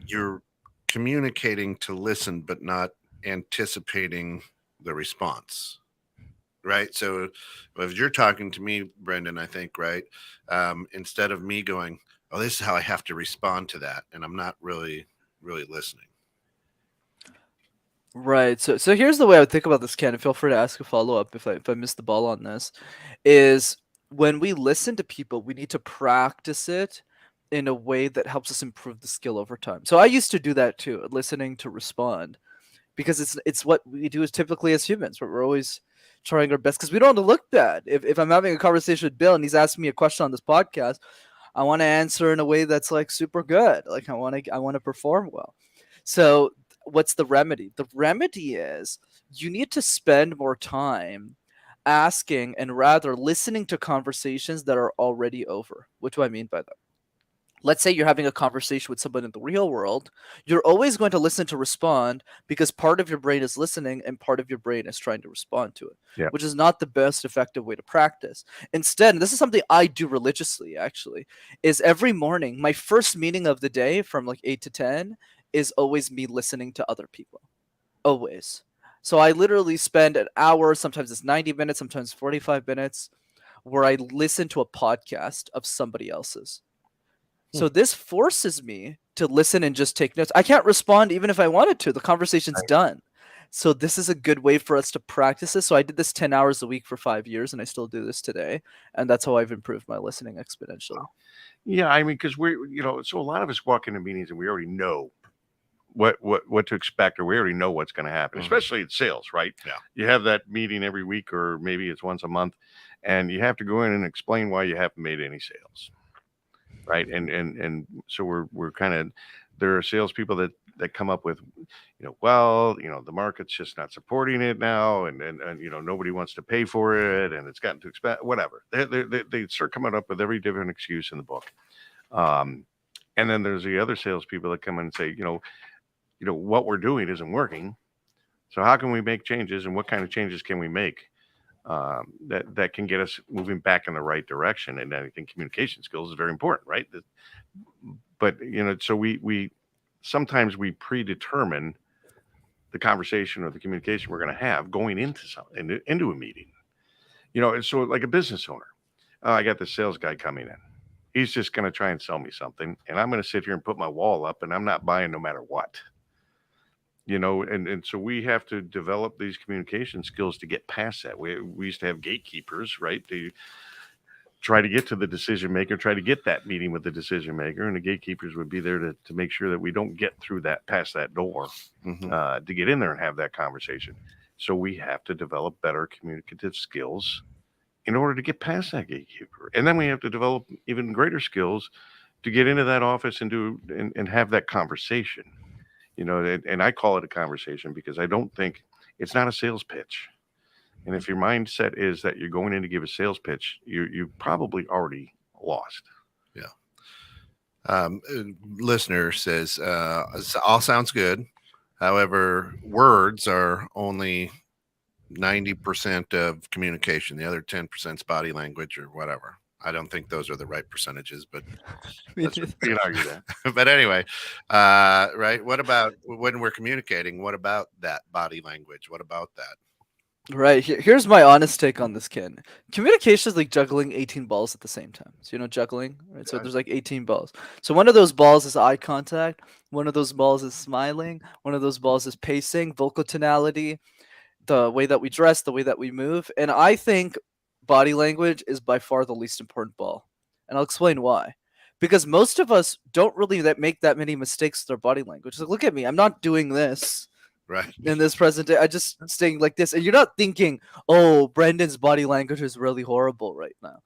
You're communicating to listen, but not anticipating the response, right? So if you're talking to me, Brenden, I think, right, instead of me going, oh, this is how I have to respond to that, and I'm not really listening. Right. So here's the way I would think about this, Ken, and feel free to ask a follow-up if I missed the ball on this, is when we listen to people, we need to practice it in a way that helps us improve the skill over time. So I used to do that too, listening to respond, because it's what we do as typically as humans, but we're always trying our best because we don't want to look bad. If I'm having a conversation with Bill and he's asking me a question on this podcast, I want to answer in a way that's like super good. Like I want to perform well. So what's the remedy? The remedy is you need to spend more time asking and rather listening to conversations that are already over. What do I mean by that? Let's say you're having a conversation with someone in the real world. You're always going to listen to respond because part of your brain is listening and part of your brain is trying to respond to it, which is not the best effective way to practice. Instead, and this is something I do religiously actually, is every morning, my first meeting of the day from like 8 to 10 is always me listening to other people. Always. So I literally spend an hour, sometimes it's 90 minutes, sometimes 45 minutes, where I listen to a podcast of somebody else's. So this forces me to listen and just take notes. I can't respond even if I wanted to. The conversation's done. So this is a good way for us to practice this. So I did this 10 hours a week for 5 years, and I still do this today. And that's how I've improved my listening exponentially. Yeah, I mean, because so a lot of us walk into meetings and we already know what to expect, or we already know what's going to happen, especially in sales, right? Yeah. You have that meeting every week, or maybe it's once a month, and you have to go in and explain why you haven't made any sales. Right. And so we're kind of, there are salespeople that come up with, the market's just not supporting it now. And nobody wants to pay for it. And it's gotten too expensive, whatever. They start coming up with every different excuse in the book. And then there's the other salespeople that come in and say, what we're doing isn't working. So how can we make changes, and what kind of changes can we make? That can get us moving back in the right direction. And I think communication skills is very important, right? But so we sometimes we predetermine the conversation or the communication we're going to have going into a meeting. And so like a business owner, I got this sales guy coming in. He's just going to try and sell me something, and I'm going to sit here and put my wall up, and I'm not buying no matter what. And so we have to develop these communication skills to get past that. We used to have gatekeepers, right? To try to get to the decision maker, try to get that meeting with the decision maker, and the gatekeepers would be there to make sure that we don't get through that, past that door, to get in there and have that conversation. So we have to develop better communicative skills in order to get past that gatekeeper. And then we have to develop even greater skills to get into that office and have that conversation. And I call it a conversation because I don't think it's not a sales pitch. And if your mindset is that you're going in to give a sales pitch, you probably already lost. Yeah. Listener says, all sounds good. However, words are only 90% of communication. The other 10% is body language or whatever. I don't think those are the right percentages, but you can argue that. But anyway, right. What about when we're communicating? What about that body language? What about that? Right. Here's my honest take on this, Ken. Communication is like juggling 18 balls at the same time. So, juggling, right? So there's like 18 balls. So one of those balls is eye contact. One of those balls is smiling. One of those balls is pacing, vocal tonality, the way that we dress, the way that we move. And I think body language is by far the least important ball. And I'll explain why. Because most of us don't really make that many mistakes with our body language. Like, look at me. I'm not doing this. Right. In this presentation, I just staying like this, and you're not thinking, "Oh, Brendan's body language is really horrible right now."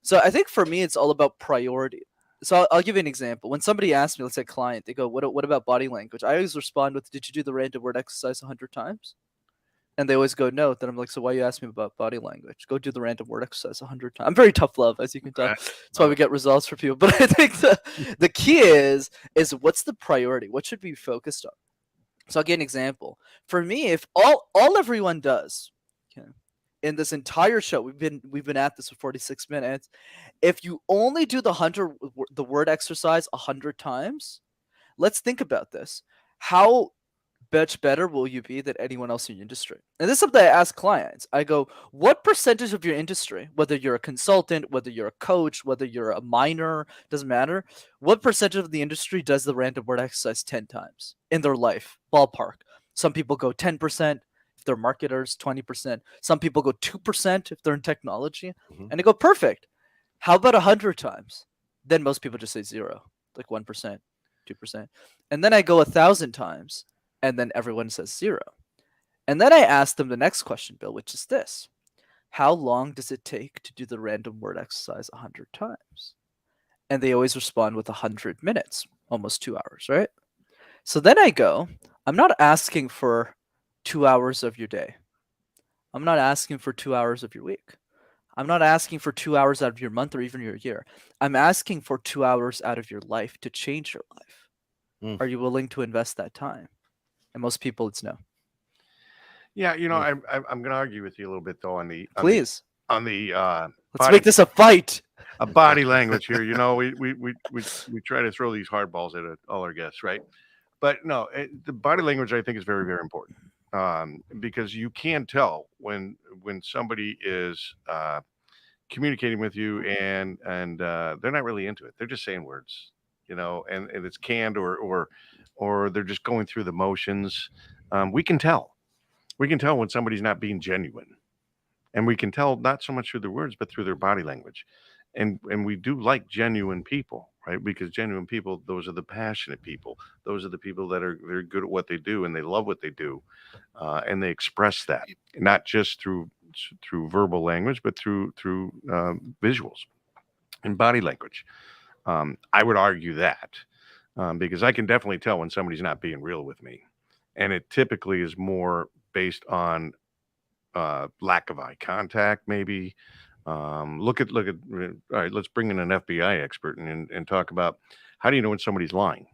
So I think for me, it's all about priority. So I'll give you an example. When somebody asks me, let's say a client, they go, "What about body language?" I always respond with, "Did you do the random word exercise 100 times?" And they always go, "No." Then I'm like, "So why you ask me about body language? Go do the random word exercise 100 times." I'm very tough love, as you can tell. That's why we get results for people. But I think the key is what's the priority? What should we be focused on? So I'll give an example. For me, if all everyone does, okay, in this entire show, we've been at this for 46 minutes. If you only do the word exercise 100 times, let's think about this. How much better will you be than anyone else in your industry? And this is something I ask clients. I go, what percentage of your industry, whether you're a consultant, whether you're a coach, whether you're a minor, doesn't matter, what percentage of the industry does the random word exercise 10 times in their life? Ballpark. Some people go 10% if they're marketers, 20%. Some people go 2% if they're in technology. And they go, perfect. How about 100 times? Then most people just say 0, like 1%, 2%. And then I go 1,000 times. And then everyone says 0. And then I ask them the next question, Bill, which is this. How long does it take to do the random word exercise 100 times? And they always respond with 100 minutes, almost 2 hours, right? So then I go, I'm not asking for 2 hours of your day. I'm not asking for 2 hours of your week. I'm not asking for 2 hours out of your month or even your year. I'm asking for 2 hours out of your life to change your life. Are you willing to invest that time? And most people, it's no. Yeah, I'm going to argue with you a little bit though Please. Let's make this a fight. A body language here. We try to throw these hard balls at all our guests, right? But no, the body language I think is very, very important because you can tell when somebody is communicating with you and they're not really into it. They're just saying words, and it's canned or they're just going through the motions. We can tell when somebody's not being genuine, and we can tell not so much through their words, but through their body language. And we do like genuine people, right? Because genuine people, those are the passionate people. Those are the people that are very good at what they do and they love what they do. And they express that, not just through verbal language, but through visuals and body language. I would argue that. Because I can definitely tell when somebody's not being real with me. And it typically is more based on lack of eye contact, maybe. Look at all right, let's bring in an FBI expert and talk about how do you know when somebody's lying?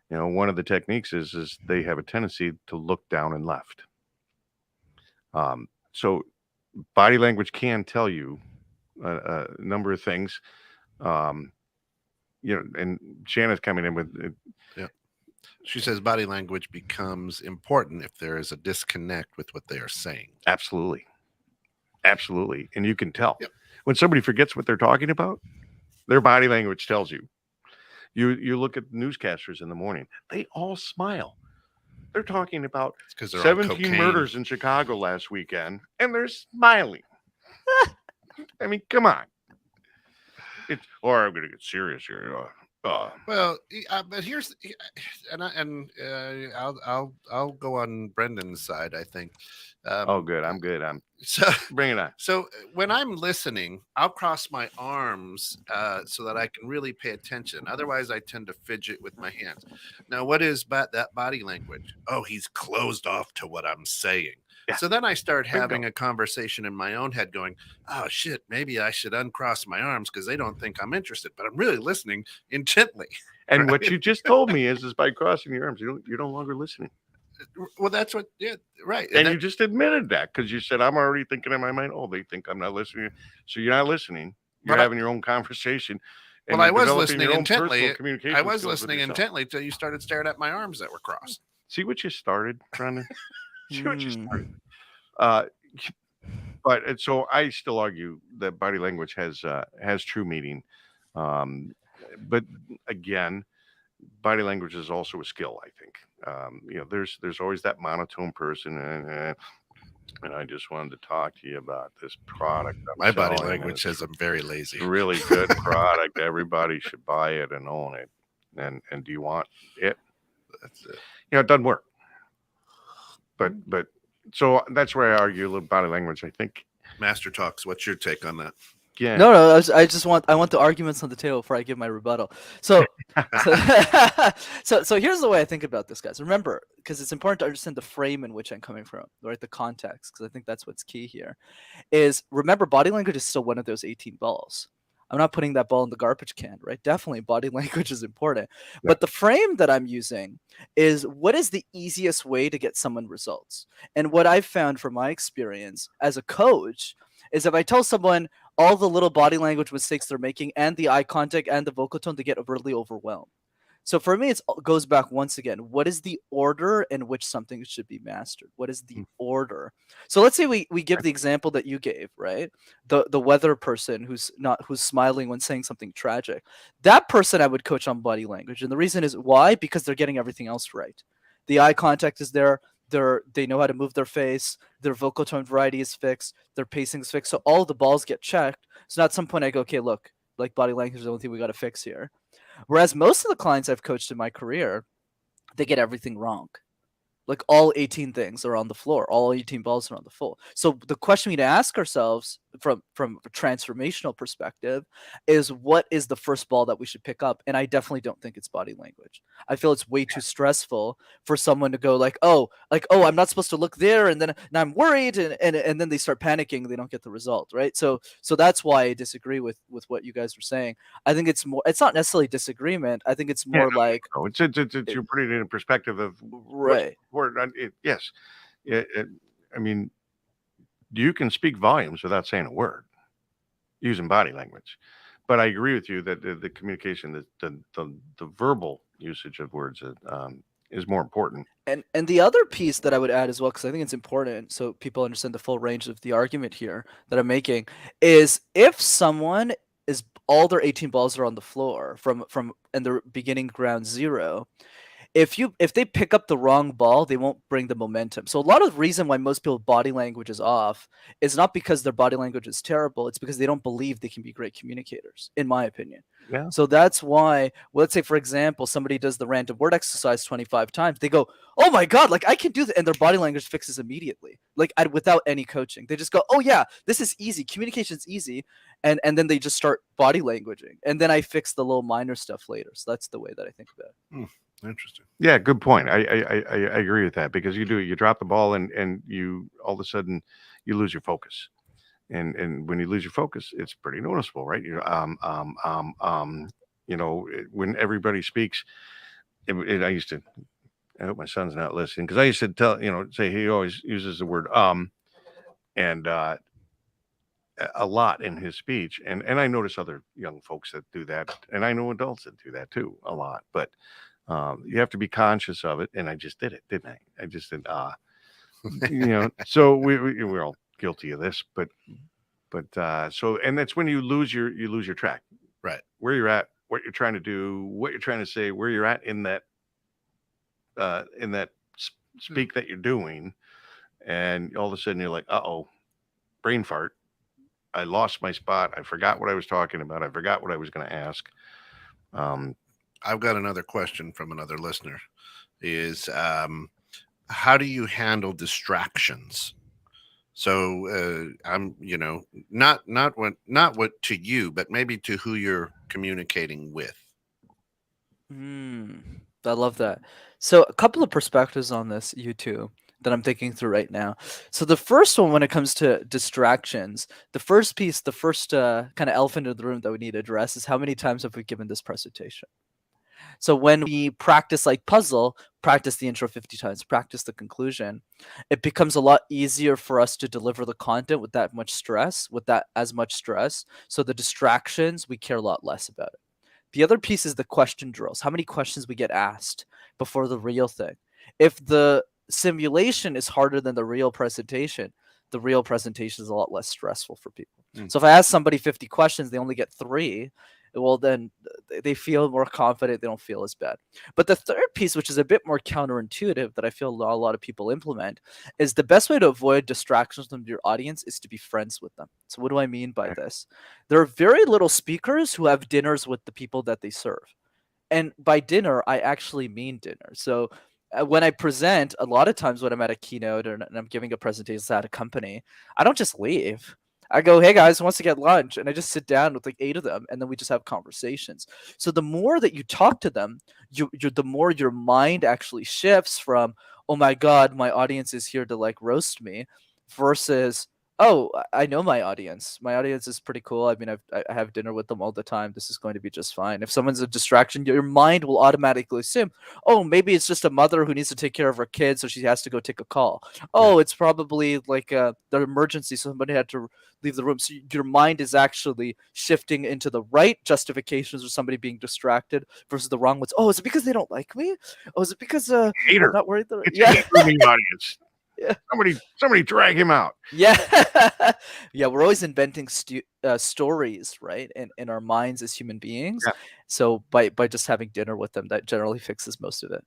One of the techniques is they have a tendency to look down and left. So body language can tell you a number of things. And Shanna's coming in with it. Yeah. She says body language becomes important if there is a disconnect with what they are saying. Absolutely. And you can tell. Yep. When somebody forgets what they're talking about, their body language tells you. You look at newscasters in the morning, they all smile. They're talking about because they're on 17 cocaine. murders in Chicago last weekend, and they're smiling. I mean, come on. Or I'm going to get serious here. Well, but here's I'll go on Brendan's side. I think. Oh, good. I'm good. So bring it on. So when I'm listening, I'll cross my arms so that I can really pay attention. Otherwise, I tend to fidget with my hands. Now, what is that body language? Oh, he's closed off to what I'm saying. Yeah. So then I start having a conversation in my own head going, oh, shit, maybe I should uncross my arms because they don't think I'm interested, but I'm really listening intently. And right? what you just told me is by crossing your arms, you're no longer listening. Well, that's what, yeah, right. And you just admitted that because you said, I'm already thinking in my mind, oh, they think I'm not listening. So you're not listening. You're having your own conversation. Well, I was listening intently. I was listening intently till you started staring at my arms that were crossed. See what you started, Brenden? See what you started. But so I still argue that body language has true meaning. But again, body language is also a skill, I think. There's always that monotone person, and I just wanted to talk to you about this product. My body language says I'm very lazy. Really good product. Everybody should buy it and own it. And do you want it? That's it. It doesn't work. But so that's where I argue a little body language, I think. Master Talks, what's your take on that? Yeah. No, I want the arguments on the table before I give my rebuttal. So here's the way I think about this, guys. Remember, because it's important to understand the frame in which I'm coming from, right? The context, because I think that's what's key here. Is remember, body language is still one of those 18 balls. I'm not putting that ball in the garbage can, right? Definitely, body language is important. Yeah. But the frame that I'm using is what is the easiest way to get someone results? And what I've found from my experience as a coach is if I tell someone all the little body language mistakes they're making and the eye contact and the vocal tone, they get really overwhelmed. So for me, it goes back once again. What is the order in which something should be mastered? What is the order? So let's say we give the example that you gave, right? The weather person who's smiling when saying something tragic. That person I would coach on body language. And the reason is why? Because they're getting everything else right. The eye contact is there. They know how to move their face. Their vocal tone variety is fixed. Their pacing is fixed. So all the balls get checked. So at some point I go, okay, look, like body language is the only thing we got to fix here. Whereas most of the clients I've coached in my career, they get everything wrong. Like all 18 things are on the floor. All 18 balls are on the floor. So the question we need to ask ourselves from a transformational perspective is what is the first ball that we should pick up? And I definitely don't think it's body language. I feel it's way too stressful for someone to go like, oh, I'm not supposed to look there. And then now I'm worried. And then they start panicking. They don't get the result. Right. So that's why I disagree with what you guys were saying. I think it's not necessarily disagreement. I think it's more like. No, it's you're putting it in perspective of. Right. Yes. I mean, you can speak volumes without saying a word using body language. But I agree with you that the communication, the verbal usage of words is more important. And the other piece that I would add as well, because I think it's important so people understand the full range of the argument here that I'm making, is if someone is all their 18 balls are on the floor from and they're beginning ground zero, if they pick up the wrong ball, they won't bring the momentum. So a lot of the reason why most people's body language is off is not because their body language is terrible. It's because they don't believe they can be great communicators, in my opinion. Yeah. So that's why, let's say, for example, somebody does the random word exercise 25 times. They go, oh my God, like I can do that. And their body language fixes immediately, like without any coaching. They just go, oh yeah, this is easy. Communication's easy. And then they just start body languaging. And then I fix the little minor stuff later. So that's the way that I think about it. Interesting. Yeah, good point. I agree with that because you drop the ball and you all of a sudden you lose your focus, and when you lose your focus, it's pretty noticeable, right? When everybody speaks, I used to. I hope my son's not listening because I used to say he always uses the word and a lot in his speech, and I notice other young folks that do that, and I know adults that do that too a lot, but. You have to be conscious of it, and I just did it, didn't I? I just did So we're all guilty of this, but so and that's when you lose your track, right? Where you're at, what you're trying to do, what you're trying to say, where you're at in that speak that you're doing, and all of a sudden you're like, uh-oh, brain fart. I lost my spot. I forgot what I was talking about. I forgot what I was going to ask. I've got another question from another listener. Is how do you handle distractions? So I'm, not what to you, but maybe to who you're communicating with. I love that. So a couple of perspectives on this, you two, that I'm thinking through right now. So the first one, when it comes to distractions, the first kind of elephant in the room that we need to address is how many times have we given this presentation? So when we practice like puzzle, practice the intro 50 times, practice the conclusion, it becomes a lot easier for us to deliver the content with that much stress, as much stress. So the distractions, we care a lot less about it. The other piece is the question drills. How many questions we get asked before the real thing. If the simulation is harder than the real presentation is a lot less stressful for people. So if I ask somebody 50 questions, they only get 3, well, then they feel more confident. They don't feel as bad. But the third piece, which is a bit more counterintuitive that I feel a lot of people implement, is the best way to avoid distractions from your audience is to be friends with them. So what do I mean by this? There are very little speakers who have dinners with the people that they serve. And by dinner, I actually mean dinner. So when I present, a lot of times when I'm at a keynote and I'm giving a presentation at a company, I don't just leave. I go, hey guys, who wants to get lunch? And I just sit down with like 8 of them, and then we just have conversations. So the more that you talk to them, the more your mind actually shifts from, oh my God, my audience is here to like roast me, versus, oh, I know my audience. My audience is pretty cool. I mean, I have dinner with them all the time. This is going to be just fine. If someone's a distraction, your mind will automatically assume, oh, maybe it's just a mother who needs to take care of her kids, so she has to go take a call. Oh, it's probably like the emergency, so somebody had to leave the room. So your mind is actually shifting into the right justifications of somebody being distracted versus the wrong ones. Oh, is it because they don't like me? Oh, is it because I'm not worried? It's a hater audience. Yeah. Somebody drag him out. Yeah. Yeah, we're always inventing stories, right? In our minds as human beings. Yeah. So by just having dinner with them, that generally fixes most of it.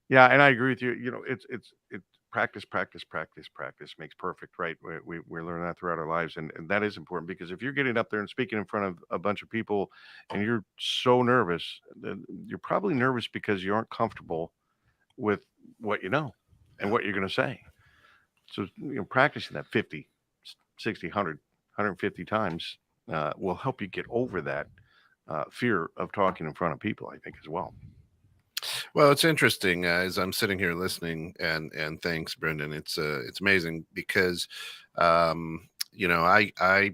Yeah, and I agree with you. It's practice makes perfect, right? We learn that throughout our lives, and that is important, because if you're getting up there and speaking in front of a bunch of people and you're so nervous, then you're probably nervous because you aren't comfortable with what you know and what you're going to say. So, practicing that 50, 60, 100, 150 times will help you get over that fear of talking in front of people, I think, as well. Well, it's interesting as I'm sitting here listening, and thanks, Brenden. It's amazing because, I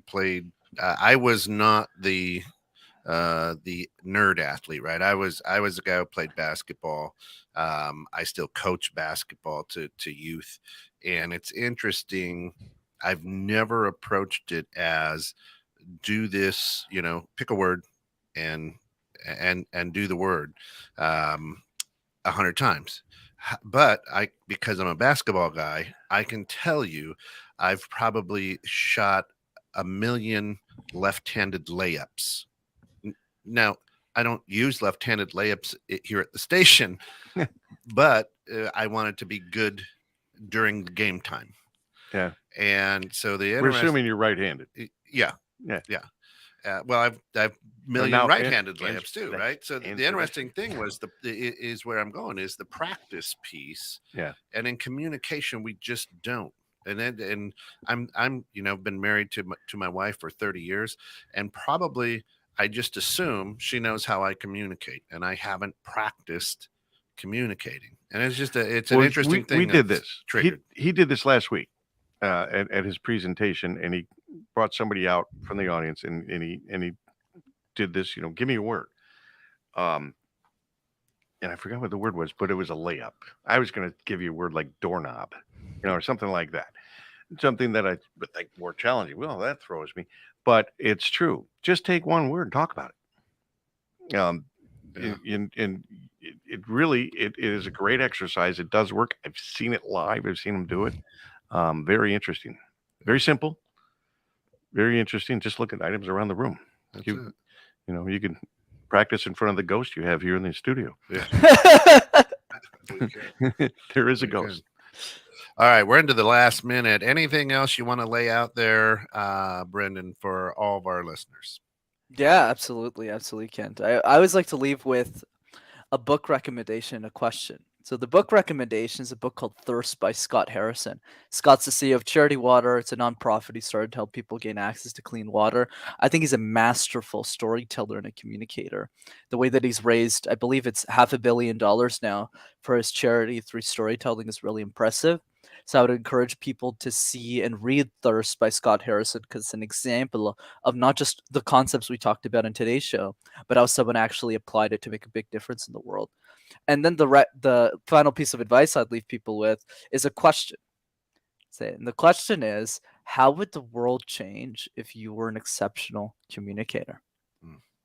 played. I was not the nerd athlete, right? I was a guy who played basketball. I still coach basketball to youth, and it's interesting. I've never approached it as do this, pick a word and do the word 100 times. But because I'm a basketball guy, I can tell you I've probably shot 1 million left-handed layups. Now, I don't use left-handed layups here at the station, but I want it to be good during the game time. Yeah. And so we're assuming you're right-handed. Yeah. Well, I've million right-handed layups too, right? So the interesting thing was is where I'm going is the practice piece. Yeah. And in communication, we just don't. And I'm been married to my wife for 30 years, and probably I just assume she knows how I communicate, and I haven't practiced communicating. And it's just an interesting thing. We did this. He did this last week at his presentation, and he brought somebody out from the audience, and he did this. Give me a word. And I forgot what the word was, but it was a layup. I was going to give you a word like doorknob, or something like that. Something that I would think more challenging. Well, that throws me. But it's true. Just take one word and talk about it. And it really is a great exercise. It does work. I've seen it live. I've seen them do it. Very interesting. Very simple. Very interesting. Just look at items around the room. You can practice in front of the ghost you have here in the studio. Yeah. There is a ghost. All right, we're into the last minute. Anything else you want to lay out there, Brenden, for all of our listeners? Yeah, absolutely, Kent. I always like to leave with a book recommendation, a question. So the book recommendation is a book called Thirst by Scott Harrison. Scott's the CEO of Charity Water. It's a nonprofit. He started to help people gain access to clean water. I think he's a masterful storyteller and a communicator. The way that he's raised, I believe it's $500 million now for his charity through storytelling is really impressive. So I would encourage people to see and read Thirst by Scott Harrison because it's an example of not just the concepts we talked about in today's show, but how someone actually applied it to make a big difference in the world. And then the final piece of advice I'd leave people with is a question. And the question is, how would the world change if you were an exceptional communicator?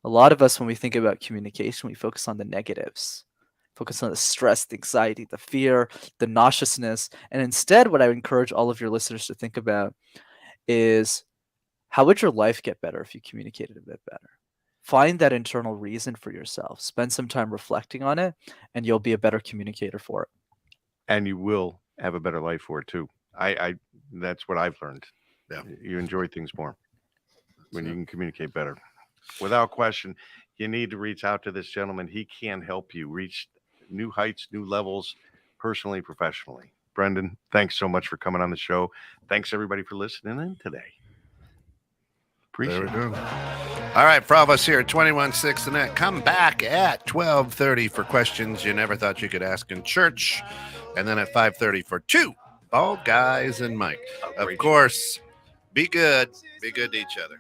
A lot of us, when we think about communication, we focus on the negatives, focus on the stress, the anxiety, the fear, the nauseousness. And instead, what I would encourage all of your listeners to think about is, how would your life get better if you communicated a bit better? Find that internal reason for yourself. Spend some time reflecting on it, and you'll be a better communicator for it. And you will have a better life for it too. I that's what I've learned. Yeah. You enjoy things more when you can communicate better. Without question, you need to reach out to this gentleman. He can help you reach new heights, new levels, personally, professionally. Brenden, thanks so much for coming on the show. Thanks everybody for listening in today. Appreciate it. There we go. All right, for all of us here at 21.6 The Net, come back at 12:30 for questions you never thought you could ask in church, and then at 5:30 for two bald guys and Mike. Of course, be good to each other.